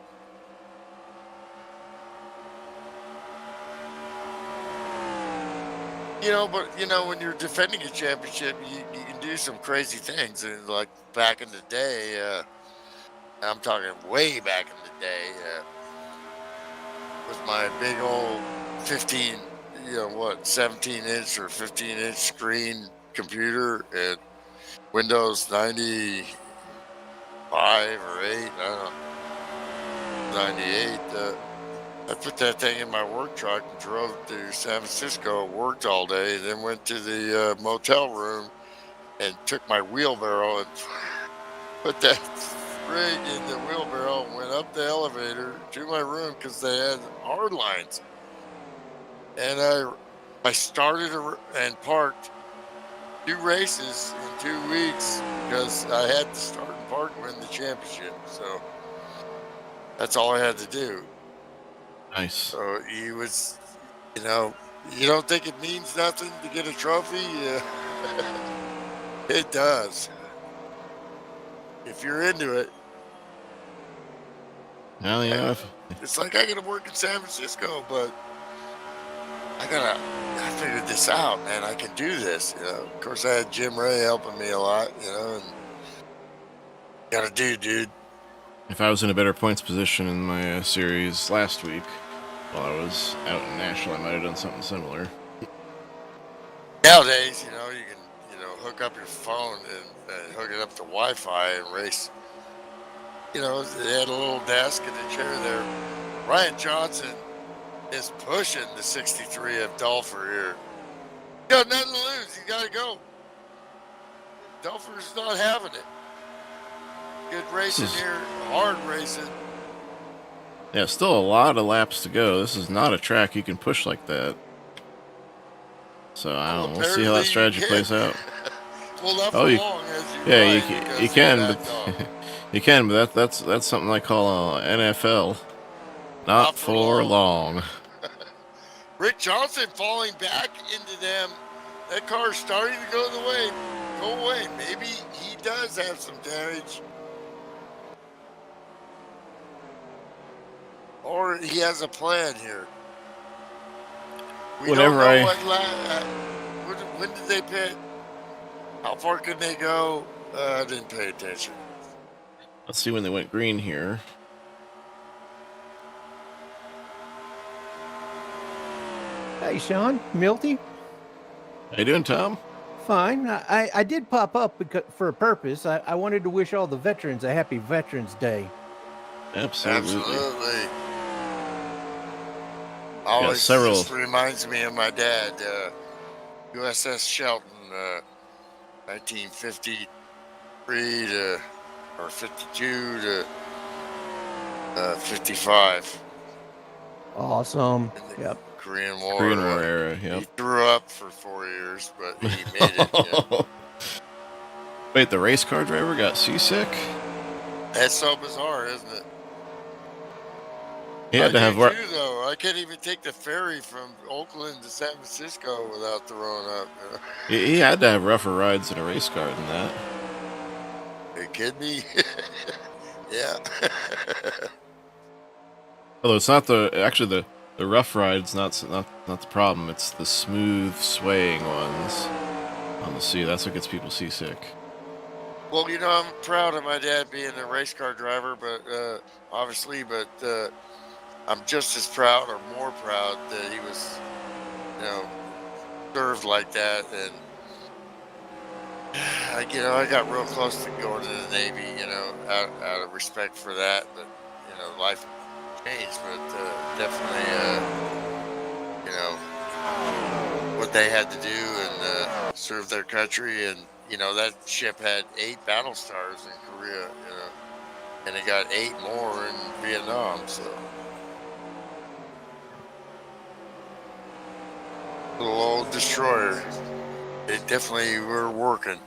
But when you're defending a championship, you can do some crazy things. And like back in the day, I'm talking way back in the day, with my big old 17-inch or 15-inch screen computer and Windows 95 or 8, I don't know, 98. I put that thing in my work truck and drove to San Francisco, worked all day, then went to the motel room and took my wheelbarrow and put that rig in the wheelbarrow and went up the elevator to my room because they had hard lines. And I started and parked 2 races in 2 weeks because I had to start and park and win the championship. So that's all I had to do. Nice. So he was, you don't think it means nothing to get a trophy? Yeah. It does. If you're into it. Well, yeah. It's like I gotta work in San Francisco, but I figured this out, man. I can do this. Of course, I had Jim Ray helping me a lot, and gotta do, dude. If I was in a better points position in my series last week, while I was out in Nashville, I might have done something similar. Nowadays, you can, hook up your phone and hook it up to Wi-Fi and race. They had a little desk and a chair there. Ryan Johnson is pushing the 63 of Dulfer here. You got nothing to lose. You got to go. Dulfer's not having it. Good racing here. Hard racing. Yeah, still a lot of laps to go. This is not a track you can push like that. So I don't know. We'll see how that strategy plays out. Well, not for long, as you can, but you can, but that's something I call NFL. Not for long. Rick Johnson falling back into them. That car's starting to go away. Maybe he does have some damage. Or he has a plan here. We don't know when did they pit? How far could they go? I didn't pay attention. Let's see when they went green here. Hey, Sean, Milty. How you doing, Tom? Fine. I did pop up for a purpose. I wanted to wish all the veterans a happy Veterans Day. Absolutely. Always just reminds me of my dad. USS Shelton, 1953 or 52 to 55. Awesome. Yep. Korean War era. Yep. He threw up for 4 years, but he made it. Wait, the race car driver got seasick? That's so bizarre, isn't it? He had to have too, though. I can't even take the ferry from Oakland to San Francisco without throwing up. He had to have rougher rides in a race car than that. Are you kidding me? Yeah. Although it's not the rough rides, not the problem. It's the smooth swaying ones on the sea. That's what gets people seasick. Well, I'm proud of my dad being a race car driver, but obviously, I'm just as proud or more proud that he was, served like that. And, I got real close to going to the Navy, out of respect for that. But, life changed. But definitely, what they had to do and serve their country. And, that ship had 8 battle stars in Korea, and it got 8 more in Vietnam. So. Little old destroyer. They definitely were working,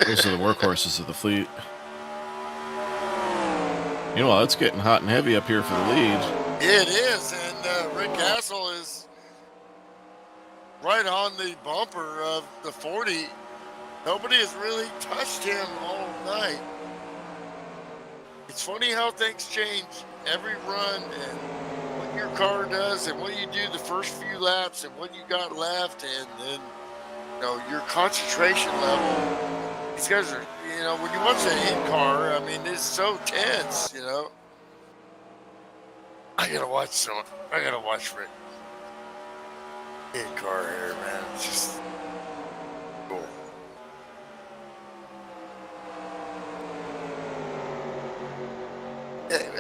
Those are the workhorses of the fleet. Meanwhile, it's getting hot and heavy up here for the lead. It is, and Rick Castle is right on the bumper of the 40. Nobody has really touched him all night. It's funny how things change every run and what your car does and what you do the first few laps and what you got left, and then your concentration level. These guys are, when you watch that in-car, it's so tense, I gotta watch Rick in-car here, man. It's just cool.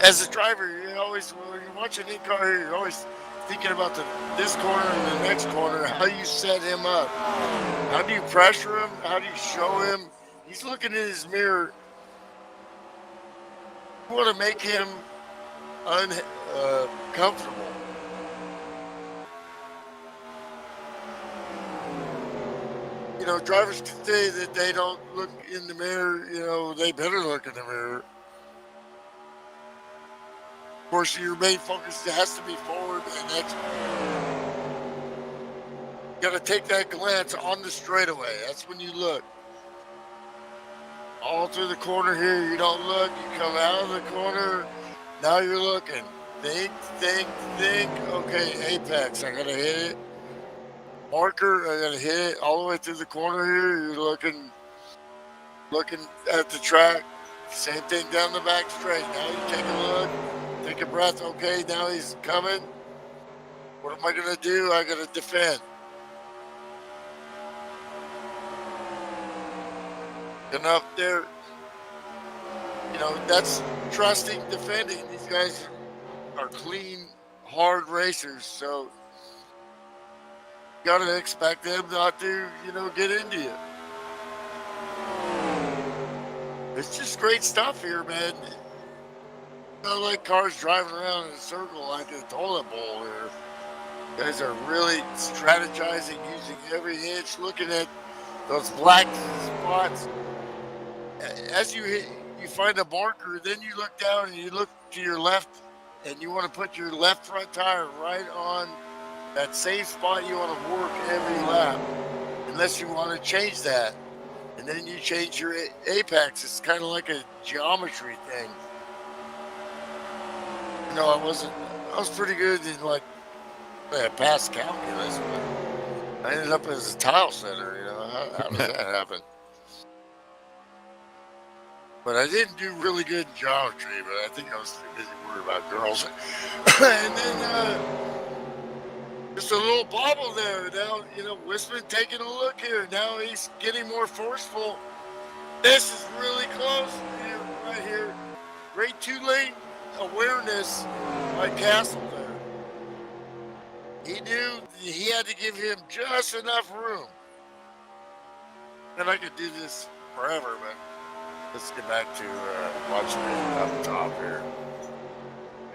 as a driver, you always, when you're watching a car here, you're always thinking about this corner and the next corner, how you set him up. How do you pressure him? How do you show him? He's looking in his mirror. You want to make him uncomfortable. You know, drivers can say that they don't look in the mirror. You know, they better look in the mirror. Of course, your main focus has to be forward, and that's you got to take that glance on the straightaway. That's when you look. All through the corner here, you don't look. You come out of the corner. Now you're looking. Think. Okay, apex. I gotta hit it. Marker. I gotta hit it all the way through the corner here. You're looking at the track. Same thing down the back straight. Now you take a look. Take a breath. Okay, now he's coming. What am I gonna do? I gotta defend. Enough there. You know, that's trusting, defending. These guys are clean, hard racers, so you gotta expect them not to, you know, get into you. It's just great stuff here, man. Not like cars driving around in a circle like a toilet bowl here. You guys are really strategizing, using every inch, looking at those black spots. As you find a marker, then you look down and you look to your left, and you want to put your left front tire right on that same spot you want to work every lap, unless you want to change that. And then you change your apex. It's kind of like a geometry thing. You know, I was pretty good in like past calculus, but I ended up as a tile setter. You know, how does that happen? But I didn't do really good in geometry, but I think I was too busy worried about girls. And then just a little bobble there. Now, you know, Wisman taking a look here. Now he's getting more forceful. This is really close here, right here. Great two-lane awareness by Castle there. He knew he had to give him just enough room. And I could do this forever, but let's get back to watching it up top here.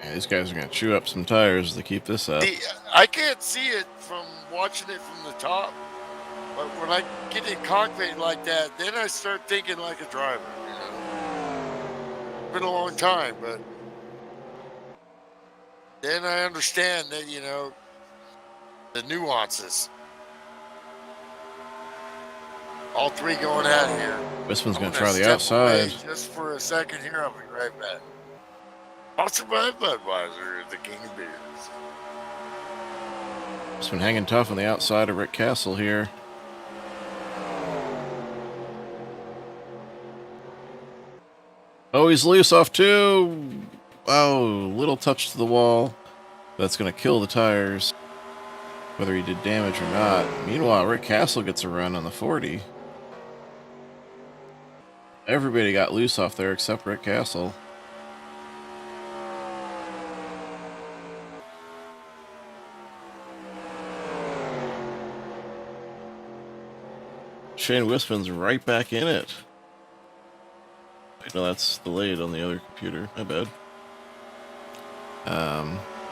Yeah, these guys are going to chew up some tires to keep this up. I can't see it from watching it from the top, but when I get in cockpit like that, then I start thinking like a driver. You know? It's been a long time, but then I understand that, you know, the nuances. All three going at it here. This one's going to try the outside. Just for a second here, I'll be right back. Sponsored by Budweiser, the king of beers. This one hanging tough on the outside of Rick Castle here. Oh, he's loose off two. Oh, little touch to the wall. That's going to kill the tires, whether he did damage or not. Meanwhile, Rick Castle gets a run on the 40. Everybody got loose off there except Rick Castle. Shane Wisman's right back in it. Wait, no, that's delayed on the other computer. My bad.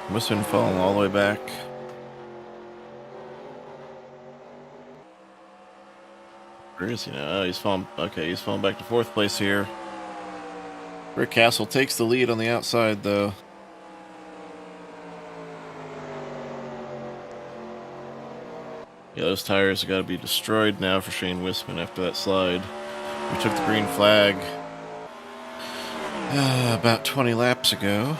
Wisman falling all the way back. Where is he now? Oh, he's falling. Okay, he's falling back to fourth place here. Rick Castle takes the lead on the outside, though. Yeah, those tires have got to be destroyed now for Shane Wisman after that slide. We took the green flag about 20 laps ago.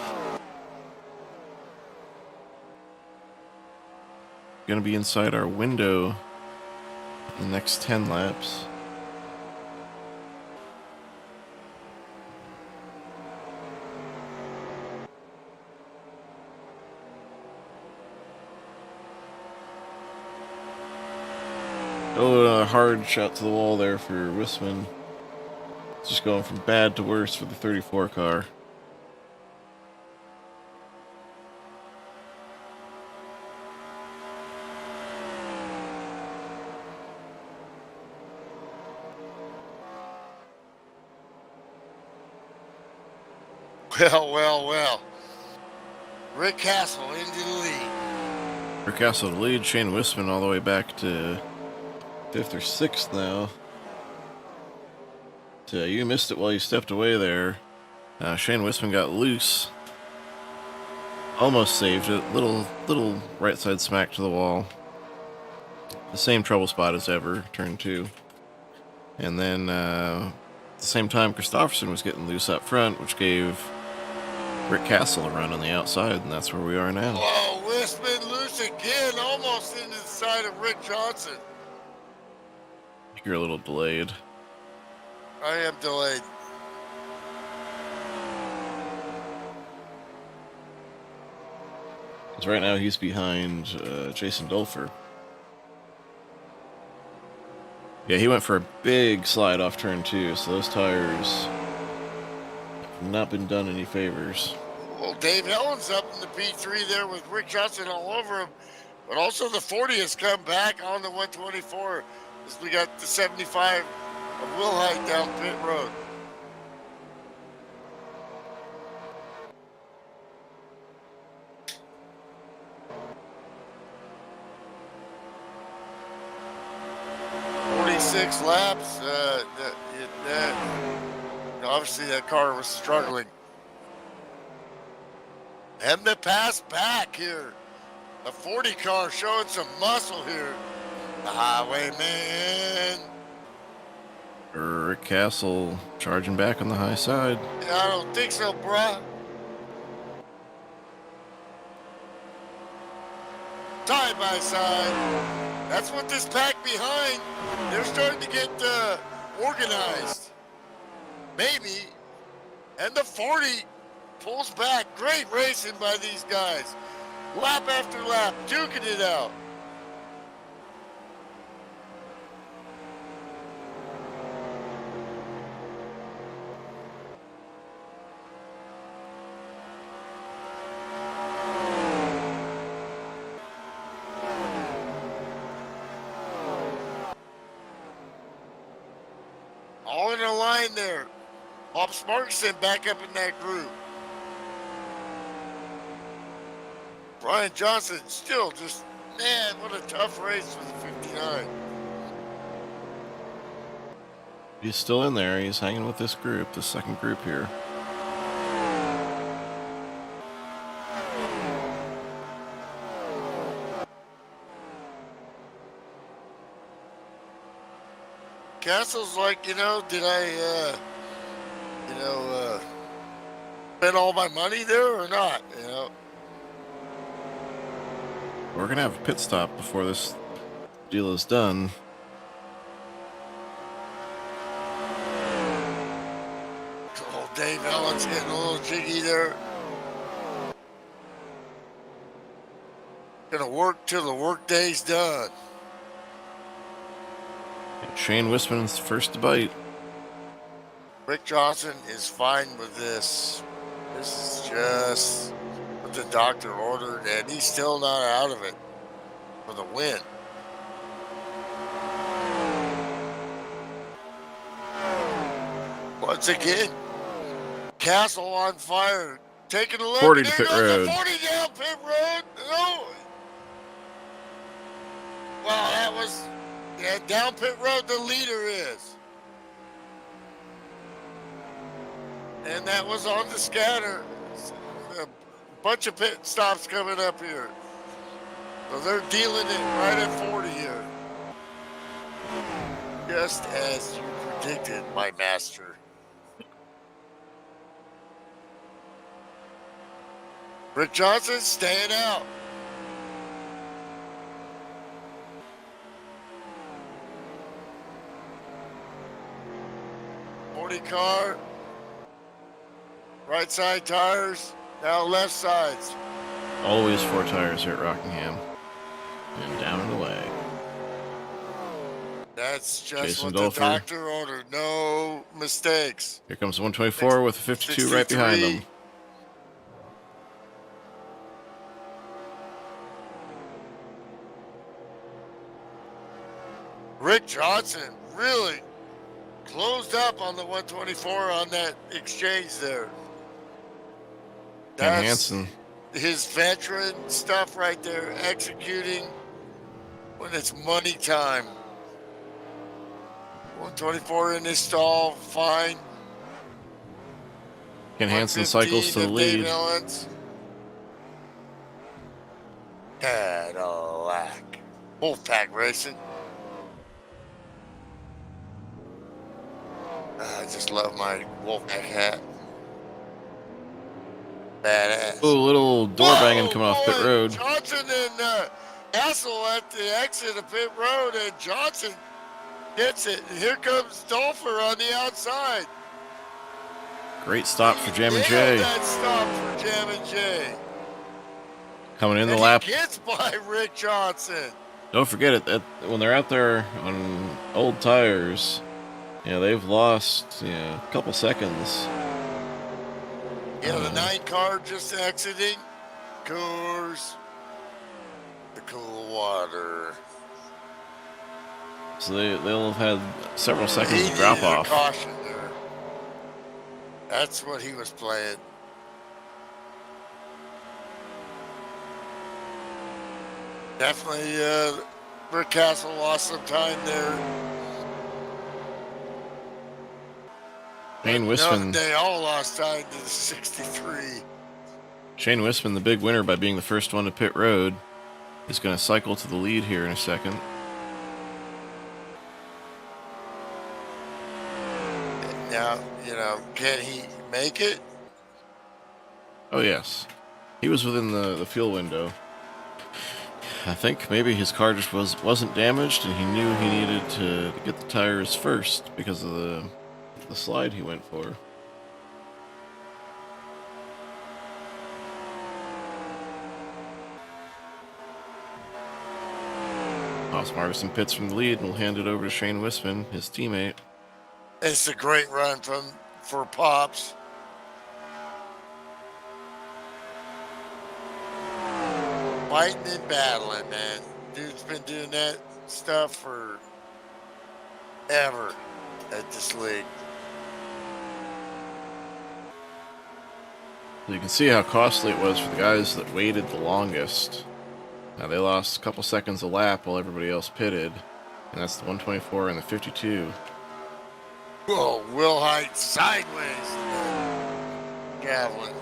Going to be inside our window in the next 10 laps. Oh, a hard shot to the wall there for Wisman. It's just going from bad to worse for the 34 car. Well. Rick Castle into the lead. Rick Castle to lead. Shane Wisman all the way back to 5th or 6th now. So you missed it while you stepped away there. Shane Wisman got loose. Almost saved it. Little right side smack to the wall. The same trouble spot as ever, turn 2. And then at the same time, Christopherson was getting loose up front, which gave Rick Castle a run on the outside, and that's where we are now. Whoa, Wisman loose again, almost into the side of Rick Johnson. You're a little delayed. I am delayed. Because right now he's behind Jason Dolfer. Yeah, he went for a big slide off turn 2, so those tires have not been done any favors. Well, Dave Hellen's up in the P3 there with Rick Johnson all over him, but also the 40 has come back on the 124 as we got the 75 of Wilhite down pit road. Six laps. Obviously, that car was struggling. And the pass back here. The 40 car showing some muscle here. The Highwayman. Rick Castle charging back on the high side. I don't think so, bruh. Side by side. That's what this pack behind, they're starting to get organized. Maybe. And the 40 pulls back. Great racing by these guys. Lap after lap, duking it out. All in a line there. Bob Smarkson back up in that group. Brian Johnson still just, man, what a tough race for the 59. He's still in there. He's hanging with this group, the second group here. Castle's like, did I, spend all my money there or not, We're going to have a pit stop before this deal is done. Oh, Dave Allen's getting a little jiggy there. Gonna work till the work day's done. And Shane Wisman's first to bite. Rick Johnson is fine with this. This is just what the doctor ordered, and he's still not out of it for the win. Once again, Castle on fire. Taking a look. 40 to there pit goes road. the 40 down pit road. No. Wow, that was down pit road. The leader is. And that was on the scanner. A bunch of pit stops coming up here. So they're dealing it right at 40 here. Just as you predicted, my master. Rick Johnson staying out. Car, right side tires, now left sides. Always 4 tires here at Rockingham. And down and away. That's just Jason what Dolfer. the doctor ordered. No mistakes. Here comes the 124 with a 52 right behind them. Rick Johnson really closed up on the 124 on that exchange there. Ken That's Hansen. his veteran stuff right there, executing when it's money time. 124 in this stall, fine. Ken Hansen cycles to the lead. Dave Ellens. Cadillac. Wolfpack Racing. I just love my Wolfpack hat. Badass. Oh, little door banging coming off pit road. Johnson and Hassel at the exit of pit road, and Johnson gets it. And here comes Dolfer on the outside. Great stop for Jam and Jay. That stop for Jam and Jay. Coming in the lap. He gets by Rick Johnson. Don't forget it. When they're out there on old tires, they've lost a couple seconds. The 9 car just exiting. Coors. The cool water. So they'll have had several seconds to drop off. Caution there. That's what he was playing. Definitely, Rick Castle lost some time there. Shane Wisman. They all lost time to the 63. Shane Wisman, the big winner by being the first one to pit road, is going to cycle to the lead here in a second. Now, can he make it? Oh, yes. He was within the fuel window. I think maybe his car just wasn't damaged, and he knew he needed to get the tires first because of the slide he went for. Haas Marvison pits from the lead and will hand it over to Shane Wisman, his teammate. It's a great run for Pops. Fighting and battling, man. Dude's been doing that stuff for ever at this league. You can see how costly it was for the guys that waited the longest. Now they lost a couple seconds a lap while everybody else pitted, and that's the 124 and the 52. Whoa, Will Height sideways. Gavlin.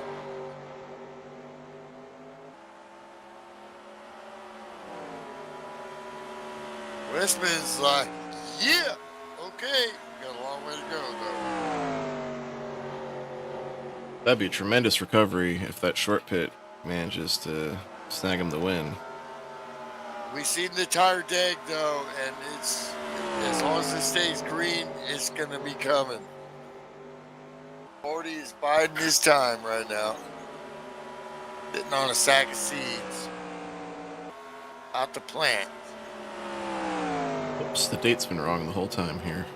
Westman's like, yeah, okay. Got a long way to go, though. That'd be a tremendous recovery if that short pit manages to snag him the win. We've seen the tire deck, though, and it's, as long as it stays green, it's going to be coming. 40 is biding his time right now. Sitting on a sack of seeds. Out the plant. Oops, the date's been wrong the whole time here.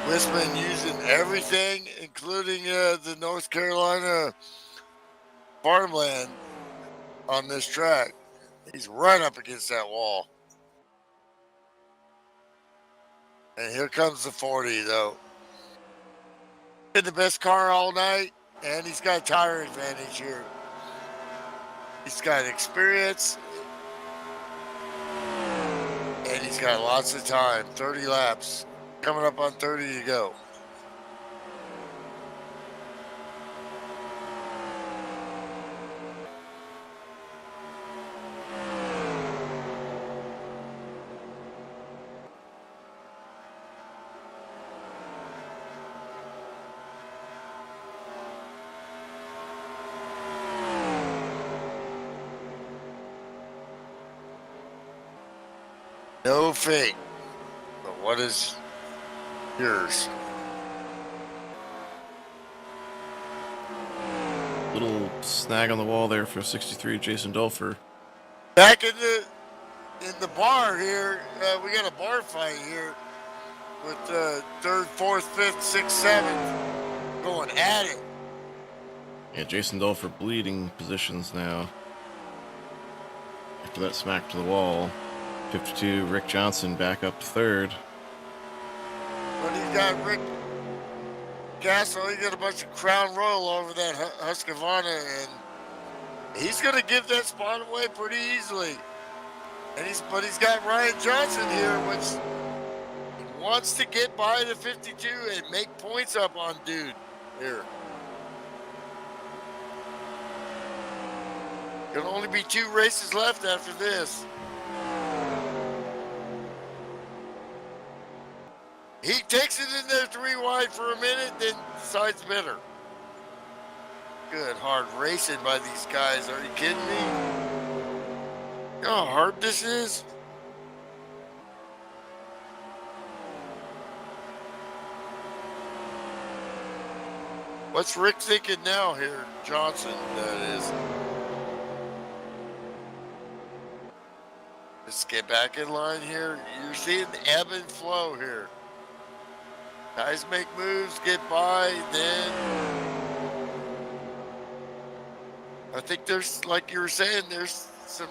Wisman using everything, including the North Carolina farmland on this track. He's right up against that wall. And here comes the 40, though. Been the best car all night, and he's got tire advantage here. He's got experience, and he's got lots of time. 30 laps. Coming up on 30 to go. No fake. But what is yours? Little snag on the wall there for 63 Jason Dolfer. Back in the bar here, we got a bar fight here with third, fourth, fifth, sixth, seventh going at it. Yeah, Jason Dolfer bleeding positions now after that smack to the wall. 52, Rick Johnson back up third. But he's got Rick Castle. He got a bunch of Crown Royal over that Husqvarna, and he's going to give that spot away pretty easily. And he's got Ryan Johnson here, which he wants to get by the 52 and make points up on dude here. There'll only be 2 races left after this. He takes it in there 3 wide for a minute, then decides better. Good hard racing by these guys. Are you kidding me? You know how hard this is? What's Rick thinking now here? Johnson, that is. Let's get back in line here. You're seeing the ebb and flow here. Guys make moves, get by, then I think there's, like you were saying, there's some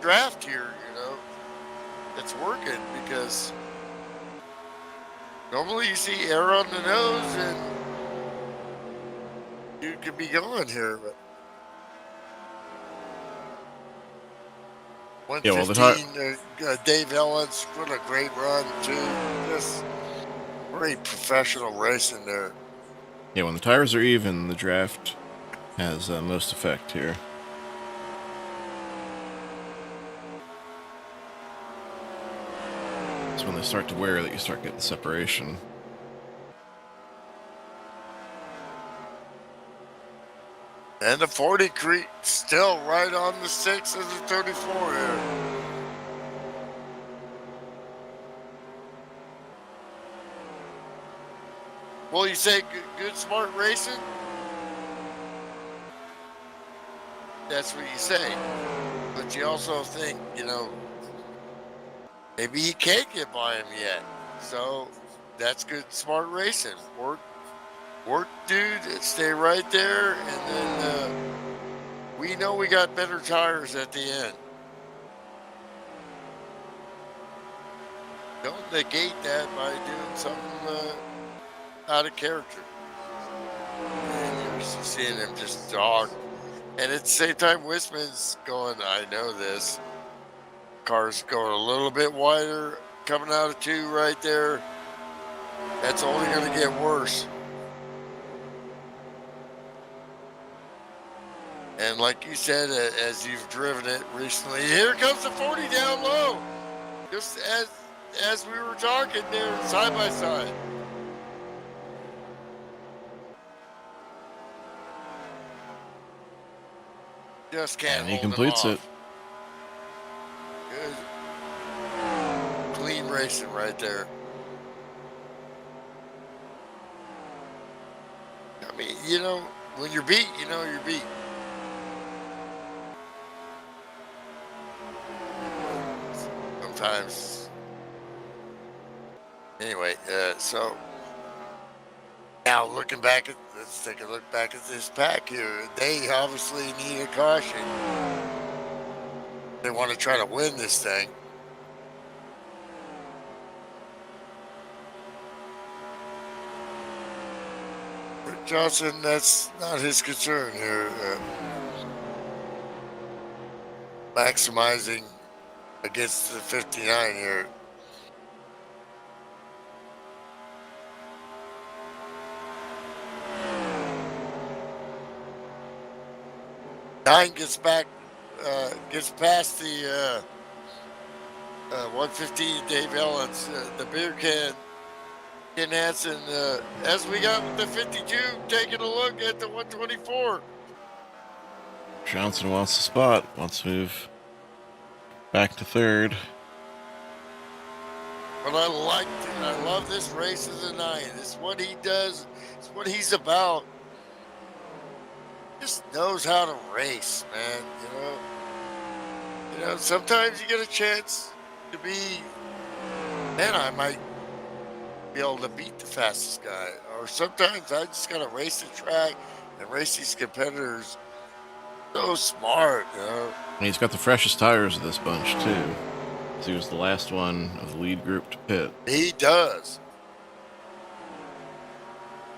draft here, you know, that's working, because normally you see air on the nose and dude could be gone here, but 115, Dave Ellens, what a great run too. Just great professional racing there. Yeah, when the tires are even, the draft has most effect here. It's when they start to wear that you start getting separation. And the 40 Creek still right on the 6 of the 34 here. Well, you say good smart racing? That's what you say. But you also think, you know, maybe he can't get by him yet. So that's good smart racing. Work, dude, stay right there, and then we know we got better tires at the end. Don't negate that by doing something out of character. And you're seeing him just dog. And at the same time, Wisman's going, I know this. Car's going a little bit wider, coming out of 2 right there. That's only going to get worse. And like you said, as you've driven it recently, here comes the 40 down low. Just as we were talking there, side by side. Just can't And he hold completes him it. off. Good. Clean racing right there. I mean, you know, when you're beat, you know you're beat. Sometimes. Anyway, so now looking back at, let's take a look back at this pack here. They obviously need a caution. They want to try to win this thing. Rick Johnson, that's not his concern here. Maximizing against the 59 here. Nine gets back, gets past the 115 Dave Ellens, the beer can. Ken Hansen, as we got with the 52, taking a look at the 124. Johnson wants the spot, wants to move back to third. But I liked it. I love this race as a 9. This is what he does. It's what he's about. Just knows how to race, man. You know, sometimes you get a chance to be, man, I might be able to beat the fastest guy. Or sometimes I just gotta race the track and race these competitors. So smart, you know. And he's got the freshest tires of this bunch, too. He was the last one of the lead group to pit. He does.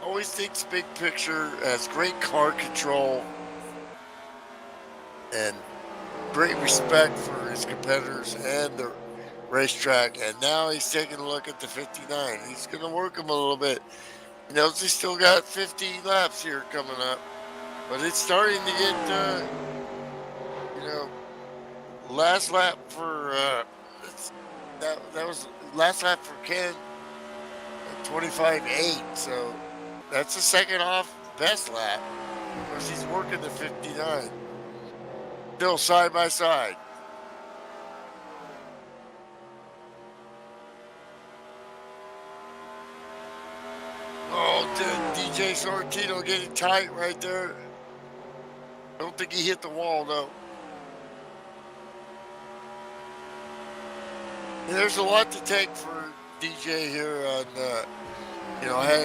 Always thinks big picture, has great car control, and great respect for his competitors and the racetrack. And now he's taking a look at the 59. He's going to work him a little bit. He knows he's still got 50 laps here coming up, but it's starting to get, last lap for that was last lap for Ken, 25.8. So that's the second off best lap. Of course, he's working the 59. Still side by side. Oh, DJ Sortino getting tight right there. I don't think he hit the wall, though. And there's a lot to take for DJ here on,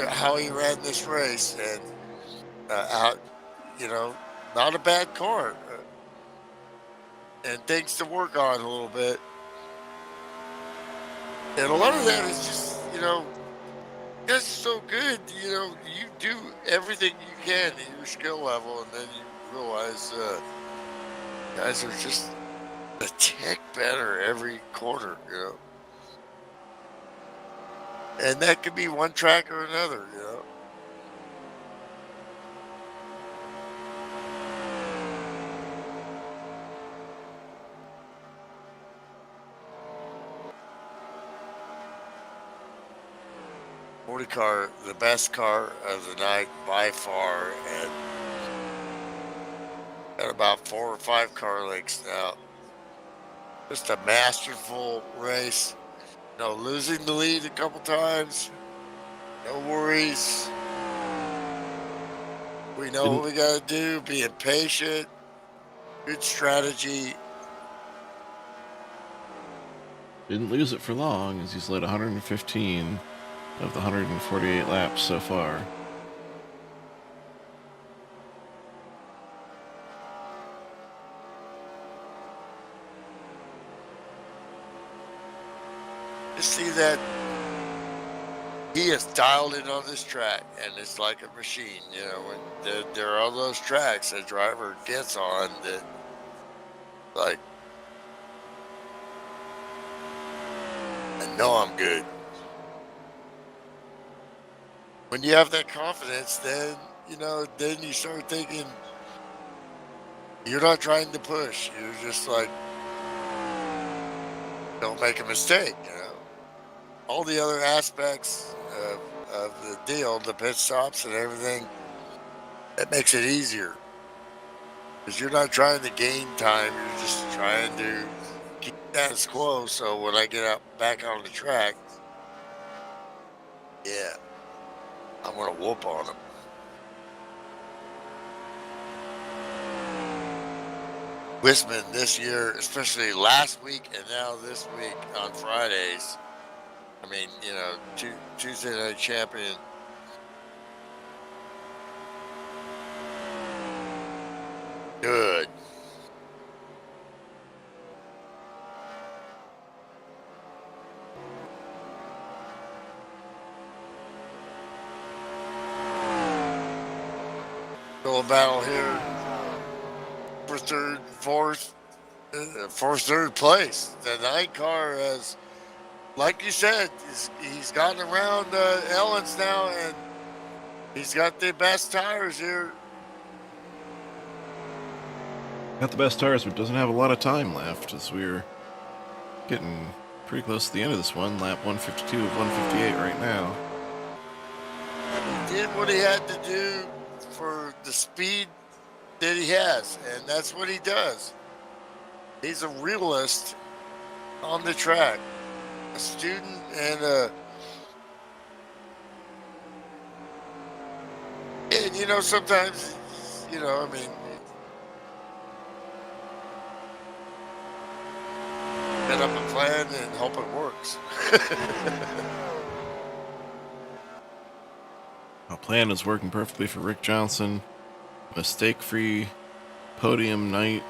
how he ran this race. And, not a bad car. And things to work on a little bit. And a lot of that is just, that's so good. You do everything you can at your skill level, and then you realize guys are just a tick better every quarter, And that could be one track or another, car, the best car of the night by far, and got about 4 or 5 car lengths now. Just a masterful race. Losing the lead a couple times. No worries. We know what we got to do. Being patient. Good strategy. Didn't lose it for long, as he's led 115 of the 148 laps so far. You see that he has dialed in on this track, and it's like a machine. When there are those tracks a driver gets on that, like, I know I'm good. When you have that confidence, then you start thinking you're not trying to push. You're just like, don't make a mistake. All the other aspects of the deal, the pit stops and everything, that makes it easier. Because you're not trying to gain time. You're just trying to keep status quo. So when I get back on the track, yeah, I'm going to whoop on them. Wisman this year, especially last week and now this week on Fridays, I mean, Tuesday night champion. Good. Still a battle here for third place. The 9 car has, like you said, he's gotten around Ellens now, and he's got the best tires here. Got the best tires, but doesn't have a lot of time left, as we're getting pretty close to the end of this one. Lap 152 of 158 right now. He did what he had to do for the speed that he has, and that's what he does. He's a realist on the track, a student, and sometimes, set up a plan and hope it works. A plan is working perfectly for Rick Johnson. Mistake-free podium night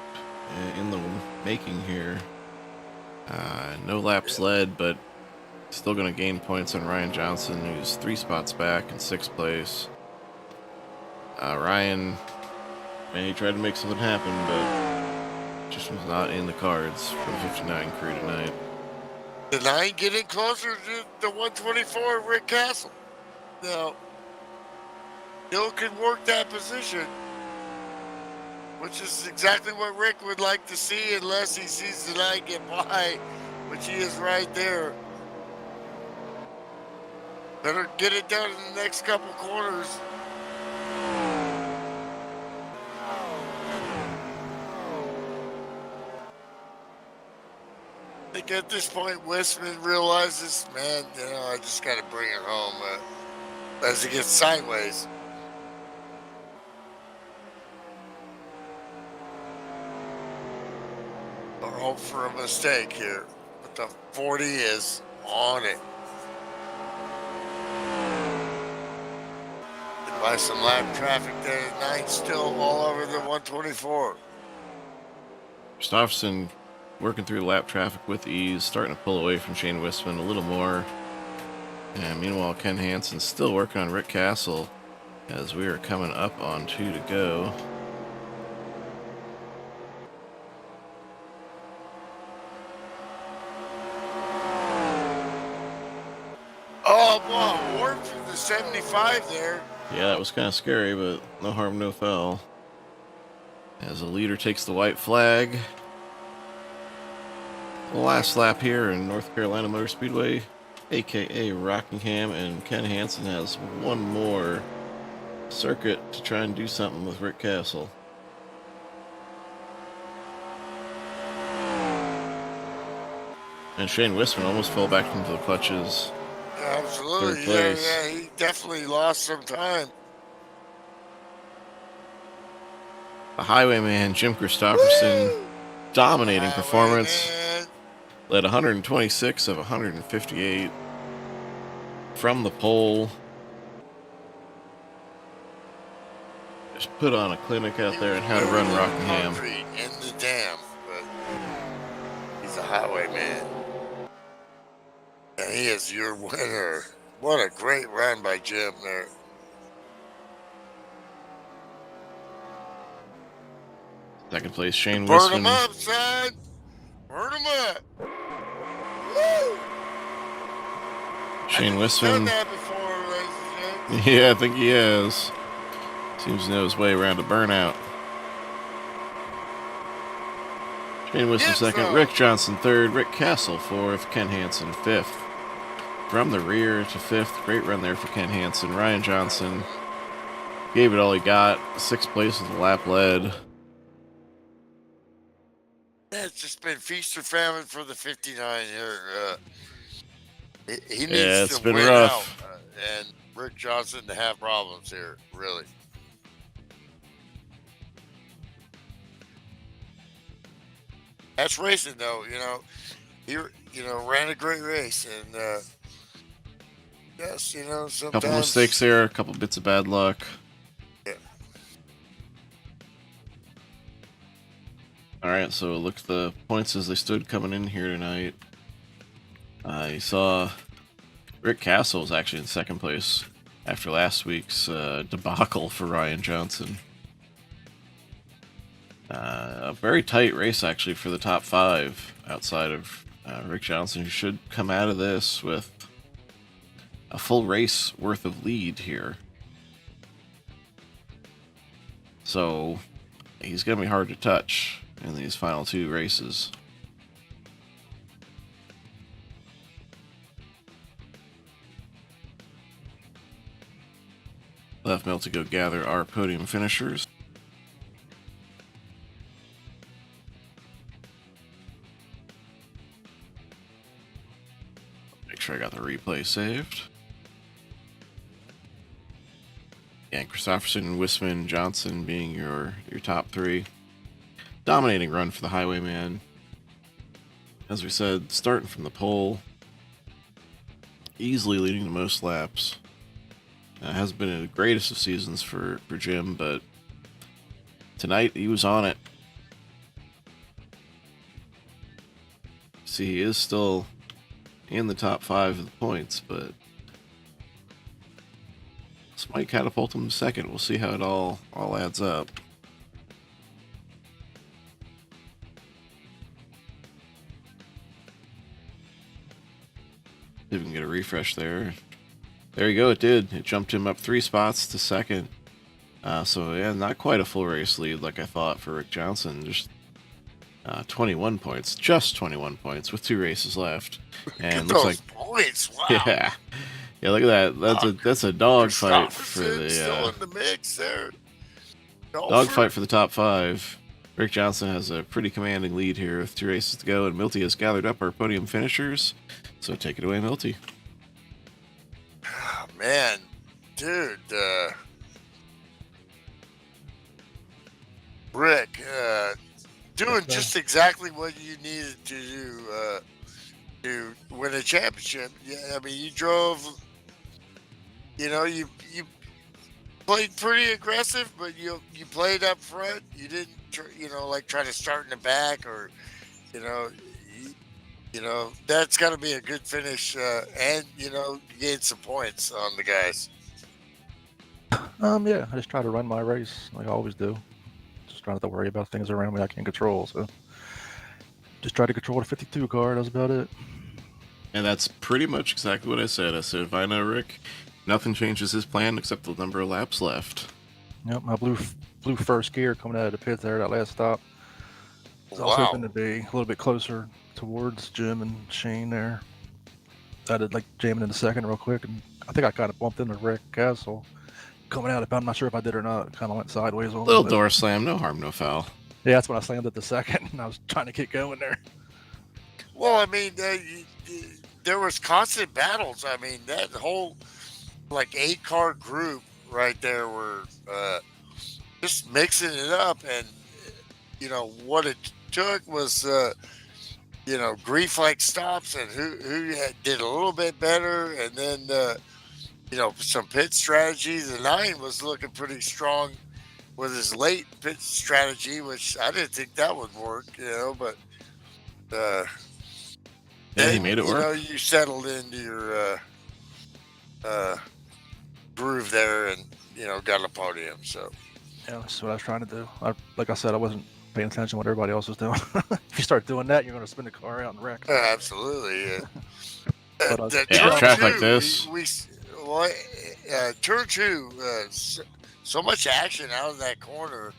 in the making here. No laps led, but still going to gain points on Ryan Johnson, who's 3 spots back in 6th place. Ryan, man, he tried to make something happen, but just was not in the cards for the 59 crew tonight. The 9 getting closer to the 124, Rick Castle. Now, Hill can work that position, which is exactly what Rick would like to see, unless he sees the 9 get by, which he is right there. Better get it done in the next couple corners. I think at this point, Westman realizes, man, I just got to bring it home as he gets sideways. Don't hope for a mistake here, but the 40 is on it. By some lap traffic there at 9, still all over the 124. Christopherson working through lap traffic with ease, starting to pull away from Shane Wissman a little more. And meanwhile, Ken Hansen still working on Rick Castle as we are coming up on 2 to go. Oh, boy, warp from the 75 there. Yeah, that was kind of scary, but no harm, no foul. As the leader takes the white flag. The last lap here in North Carolina Motor Speedway, aka Rockingham, and Ken Hansen has one more circuit to try and do something with Rick Castle. And Shane Wissman almost fell back into the clutches. Absolutely, yeah, he definitely lost some time. The Highwayman, Jim Christopherson, dominating performance. Led 126 of 158 from the pole. Just put on a clinic out there on how to run Rockingham. In the dam, but he's a highwayman. And he is your winner. What a great run by Jim there. Second place, Shane Burn Wissman. him up, son. Burn him up. Woo! Shane Wissman. Done that before, ladies and gentlemen. Yeah, I think he has. Seems to know his way around a burnout. Shane Wissman second, Rick Johnson third, Rick Castle fourth, Ken Hansen fifth. From the rear to fifth, great run there for Ken Hansen. Ryan Johnson gave it all he got. 6th place with the lap led. Yeah, it's just been feast or famine for the 59 here. He needs it's to been win rough. out, and Rick Johnson to have problems here, really. That's racing, though. He ran a great race, and yes, sometimes. Couple mistakes there, a couple bits of bad luck. Yeah. All right, so look at the points as they stood coming in here tonight. You saw Rick Castle was actually in 2nd place after last week's debacle for Ryan Johnson. A very tight race, actually, for the top 5 outside of Rick Johnson, who should come out of this with a full race worth of lead here. So he's going to be hard to touch in these final 2 races. Left Mill to go gather our podium finishers. Make sure I got the replay saved. Yeah, Christopherson and Wissman, Johnson being your top 3. Dominating run for the Highwayman. As we said, starting from the pole, easily leading the most laps. Hasn't been the greatest of seasons for Jim, but tonight he was on it. See, he is still in the top 5 of the points, but this might catapult him to second. We'll see how it all adds up. See if we can get a refresh there. There you go, it did. It jumped him up 3 spots to second. So yeah, not quite a full race lead like I thought for Rick Johnson. Just 21 points, just 21 points with 2 races left, and looks like points. Wow. Yeah, look at that. That's a dog fight for the still in the mix there. Dog fight for the top 5. Rick Johnson has a pretty commanding lead here with 2 races to go, and Milty has gathered up our podium finishers. So take it away, Milty. Oh, man, dude, Rick, doing just exactly what you needed to do to win a championship. Yeah, I mean, you drove. You played pretty aggressive, but you played up front. You didn't, try to start in the back, or that's got to be a good finish, and you gain some points on the guys. Yeah, I just try to run my race like I always do. Just trying not to worry about things around me I can't control. So just try to control the 52 car. That's about it. And that's pretty much exactly what I said. I said, if I know Rick, nothing changes his plan except the number of laps left. Yep, my blue first gear coming out of the pit there, that last stop. I was hoping to be a little bit closer towards Jim and Shane there. I did like jamming in the second real quick, and I think I kind of bumped into Rick Castle coming out. I'm not sure if I did or not. Kind of went sideways on little door slam, no harm, no foul. Yeah, that's when I slammed it the second, and I was trying to get going there. Well, I mean, there was constant battles. I mean, that whole 8-car group right there were just mixing it up, and what it took was grief-like stops, and who did a little bit better, and then some pit strategy. The 9 was looking pretty strong with his late pit strategy, which I didn't think that would work, but yeah, he made it work. You settled into your groove there, and got a podium. So yeah, that's what I was trying to do. Like I said, I wasn't paying attention to what everybody else was doing. If you start doing that, you're going to spin the car out and wreck. Absolutely. Yeah. Track like this. Turn 2, so much action out of that corner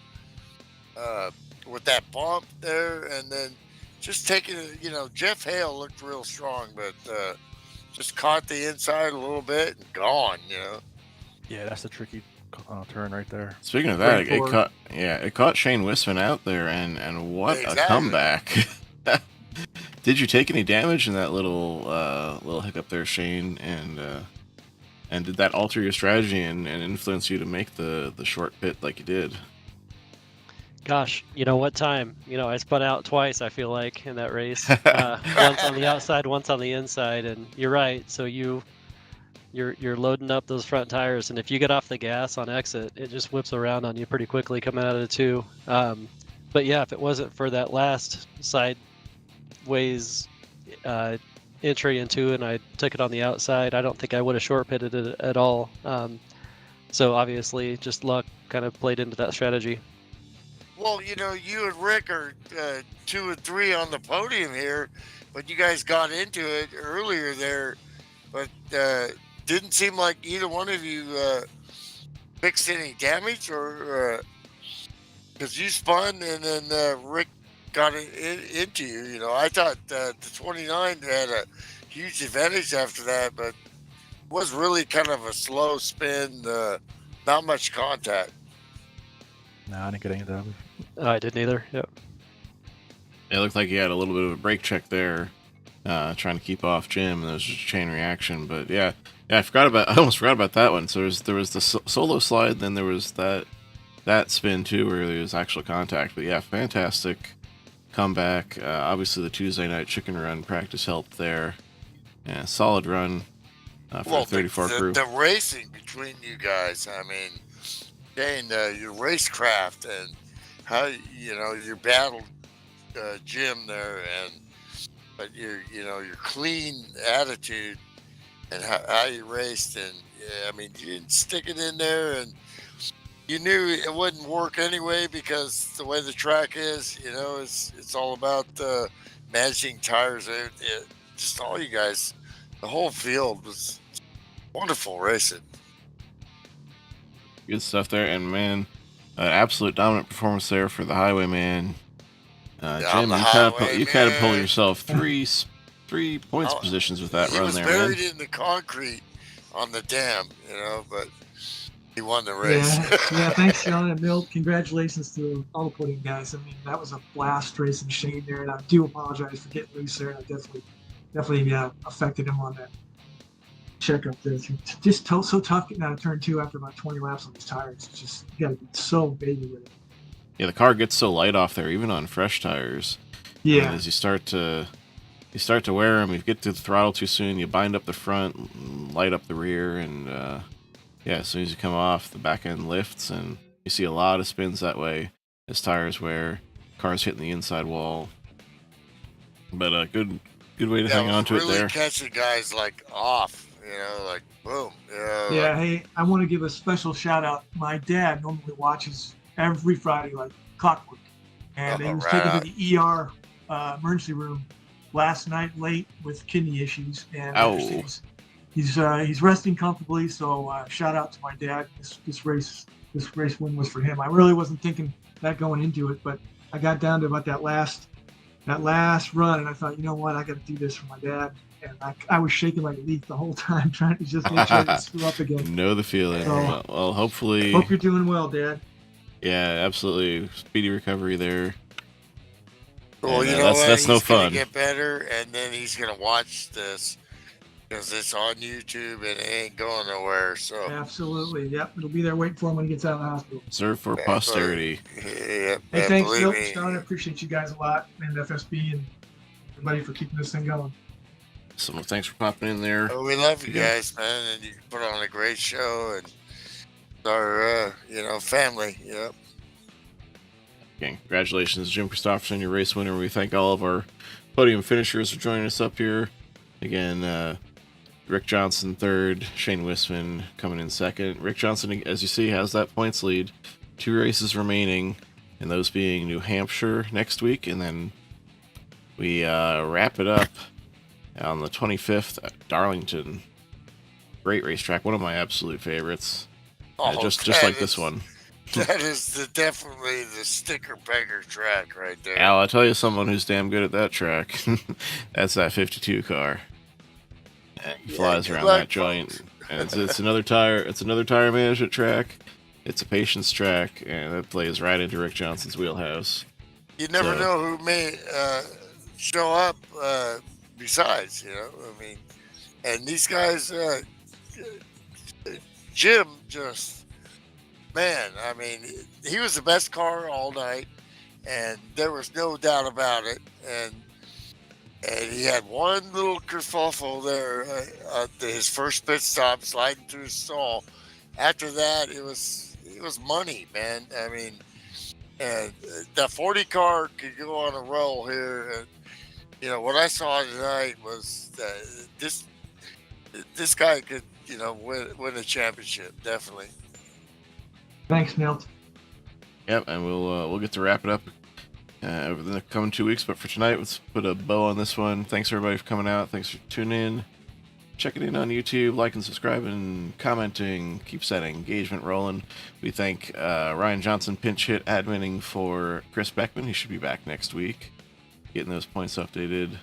with that bump there, and then just taking it. Jeff Hale looked real strong, but just caught the inside a little bit and gone. Yeah, that's the tricky turn right there. Speaking of that, it caught Shane Wisman out there, and what a comeback! Did you take any damage in that little hiccup there, Shane? And did that alter your strategy and influence you to make the short pit like you did? Gosh, what time? I spun out twice, I feel like, in that race. Once on the outside, once on the inside, and you're right. So you're loading up those front tires, and if you get off the gas on exit, it just whips around on you pretty quickly coming out of the 2. But yeah, if it wasn't for that last sideways entry into, and I took it on the outside, I don't think I would have short pitted it at all. So obviously, just luck kind of played into that strategy. Well, you and Rick are 2 and 3 on the podium here, but you guys got into it earlier there, but didn't seem like either one of you fixed any damage, or because you spun and then Rick got it into you. I thought the 29 had a huge advantage after that, but was really kind of a slow spin, not much contact. No, I didn't get any damage. I didn't either. Yep. It looked like he had a little bit of a brake check there, trying to keep off Jim, and there was just a chain reaction. But yeah, I almost forgot about that one. So there was the solo slide, then there was that spin too, where there was actual contact. But yeah, fantastic comeback. Obviously, the Tuesday night chicken run practice helped there. Yeah, solid run for the 34 crew. The racing between you guys, I mean, Dane, your racecraft and how you battled Jim there, but your clean attitude and how you raced, and I mean, you didn't stick it in there, and you knew it wouldn't work anyway because the way the track is, it's all about managing tires. Just all you guys, the whole field was wonderful racing. Good stuff there, and man, absolute dominant performance there for the Highwayman. Jim, you kind of pulled yourself three points positions with that run there, man. He was buried in the concrete on the dam, but he won the race. Yeah, thanks, Sean and Milt. Congratulations to all the podium guys. I mean, that was a blast racing Shane there, and I do apologize for getting loose there. I definitely affected him on that checkup there. Just so tough getting out of turn 2 after about 20 laps on these tires. It's just, you got to be so baby with it. Yeah, the car gets so light off there, even on fresh tires. Yeah. And as you start to wear them, you get to the throttle too soon, you bind up the front, light up the rear, and as soon as you come off, the back end lifts, and you see a lot of spins that way as tires wear, cars hitting the inside wall. But a good way to hang on to it there. Really catching guys off, like boom. Yeah, hey, I want to give a special shout out. My dad normally watches every Friday like clockwork, and he was taken to the ER emergency room last night late with kidney issues, and he's resting comfortably. So shout out to my dad. This race win was for him. I really wasn't thinking that going into it, but I got down to about that last run, and I thought, you know what, I got to do this for my dad. And I was shaking like a leaf the whole time, trying to just make sure I didn't screw up again. Know the feeling. So, well, hopefully. Hope you're doing well, Dad. Yeah, absolutely. Speedy recovery there. Well, and, that's no fun. He's gonna get better, and then he's gonna watch this because it's on YouTube and it ain't going nowhere. So absolutely, yep, it'll be there waiting for him when he gets out of the hospital. Serve for posterity. Yeah, hey, thanks, Phil. Sean, I appreciate you guys a lot, and FSB and everybody for keeping this thing going. So thanks for popping in there. Oh, we love you guys, man, and you put on a great show, and our family. Yep. Okay, congratulations, Jim Christopherson, your race winner. We thank all of our podium finishers for joining us up here. Again, Rick Johnson third, Shane Wisman coming in second. Rick Johnson, as you see, has that points lead. 2 races remaining, and those being New Hampshire next week, and then we wrap it up on the 25th at Darlington. Great racetrack, one of my absolute favorites. Just like this one. That is definitely the sticker beggar track right there. Al, I'll tell you someone who's damn good at that track. That's that 52 car. He flies around that joint. And it's another tire. It's another tire management track. It's a patience track, and it plays right into Rick Johnson's wheelhouse. You never know who may show up besides. I mean, and these guys, Jim just. Man, I mean, he was the best car all night, and there was no doubt about it. And he had one little kerfuffle there at his first pit stop, sliding through his stall. After that, it was money, man. I mean, and that 40 car could go on a roll here. And, what I saw tonight was this guy could, win a championship, definitely. Thanks, Milt. Yep, and we'll get to wrap it up over the coming 2 weeks. But for tonight, let's put a bow on this one. Thanks everybody for coming out. Thanks for tuning in, checking in on YouTube, liking, subscribing, commenting. Keep that engagement rolling. We thank Ryan Johnson, pinch hit adminning for Chris Beckman. He should be back next week, getting those points updated,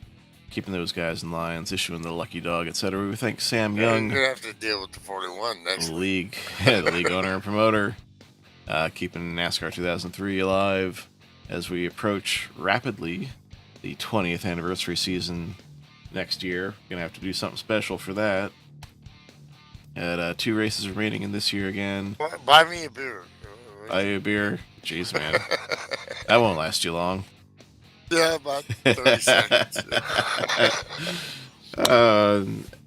keeping those guys in lines, issuing the lucky dog, etc. We thank Sam Young. You're gonna have to deal with the 41 next week. The league owner and promoter. Keeping NASCAR 2003 alive as we approach rapidly the 20th anniversary season next year. Gonna have to do something special for that. Had 2 races remaining in this year again. Buy me a beer. Buy you a beer? Jeez, man. That won't last you long. Yeah, about 30 seconds.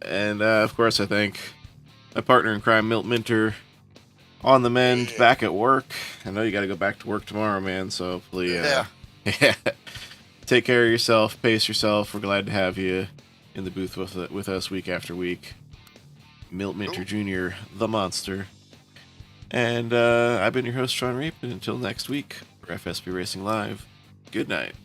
And of course, I thank my partner in crime, Milt Minter. On the mend, back at work. I know you got to go back to work tomorrow, man. So hopefully, take care of yourself, pace yourself. We're glad to have you in the booth with us week after week. Milt Minter Jr., the monster. And I've been your host, Sean Reap, and until next week for FSP Racing Live, good night.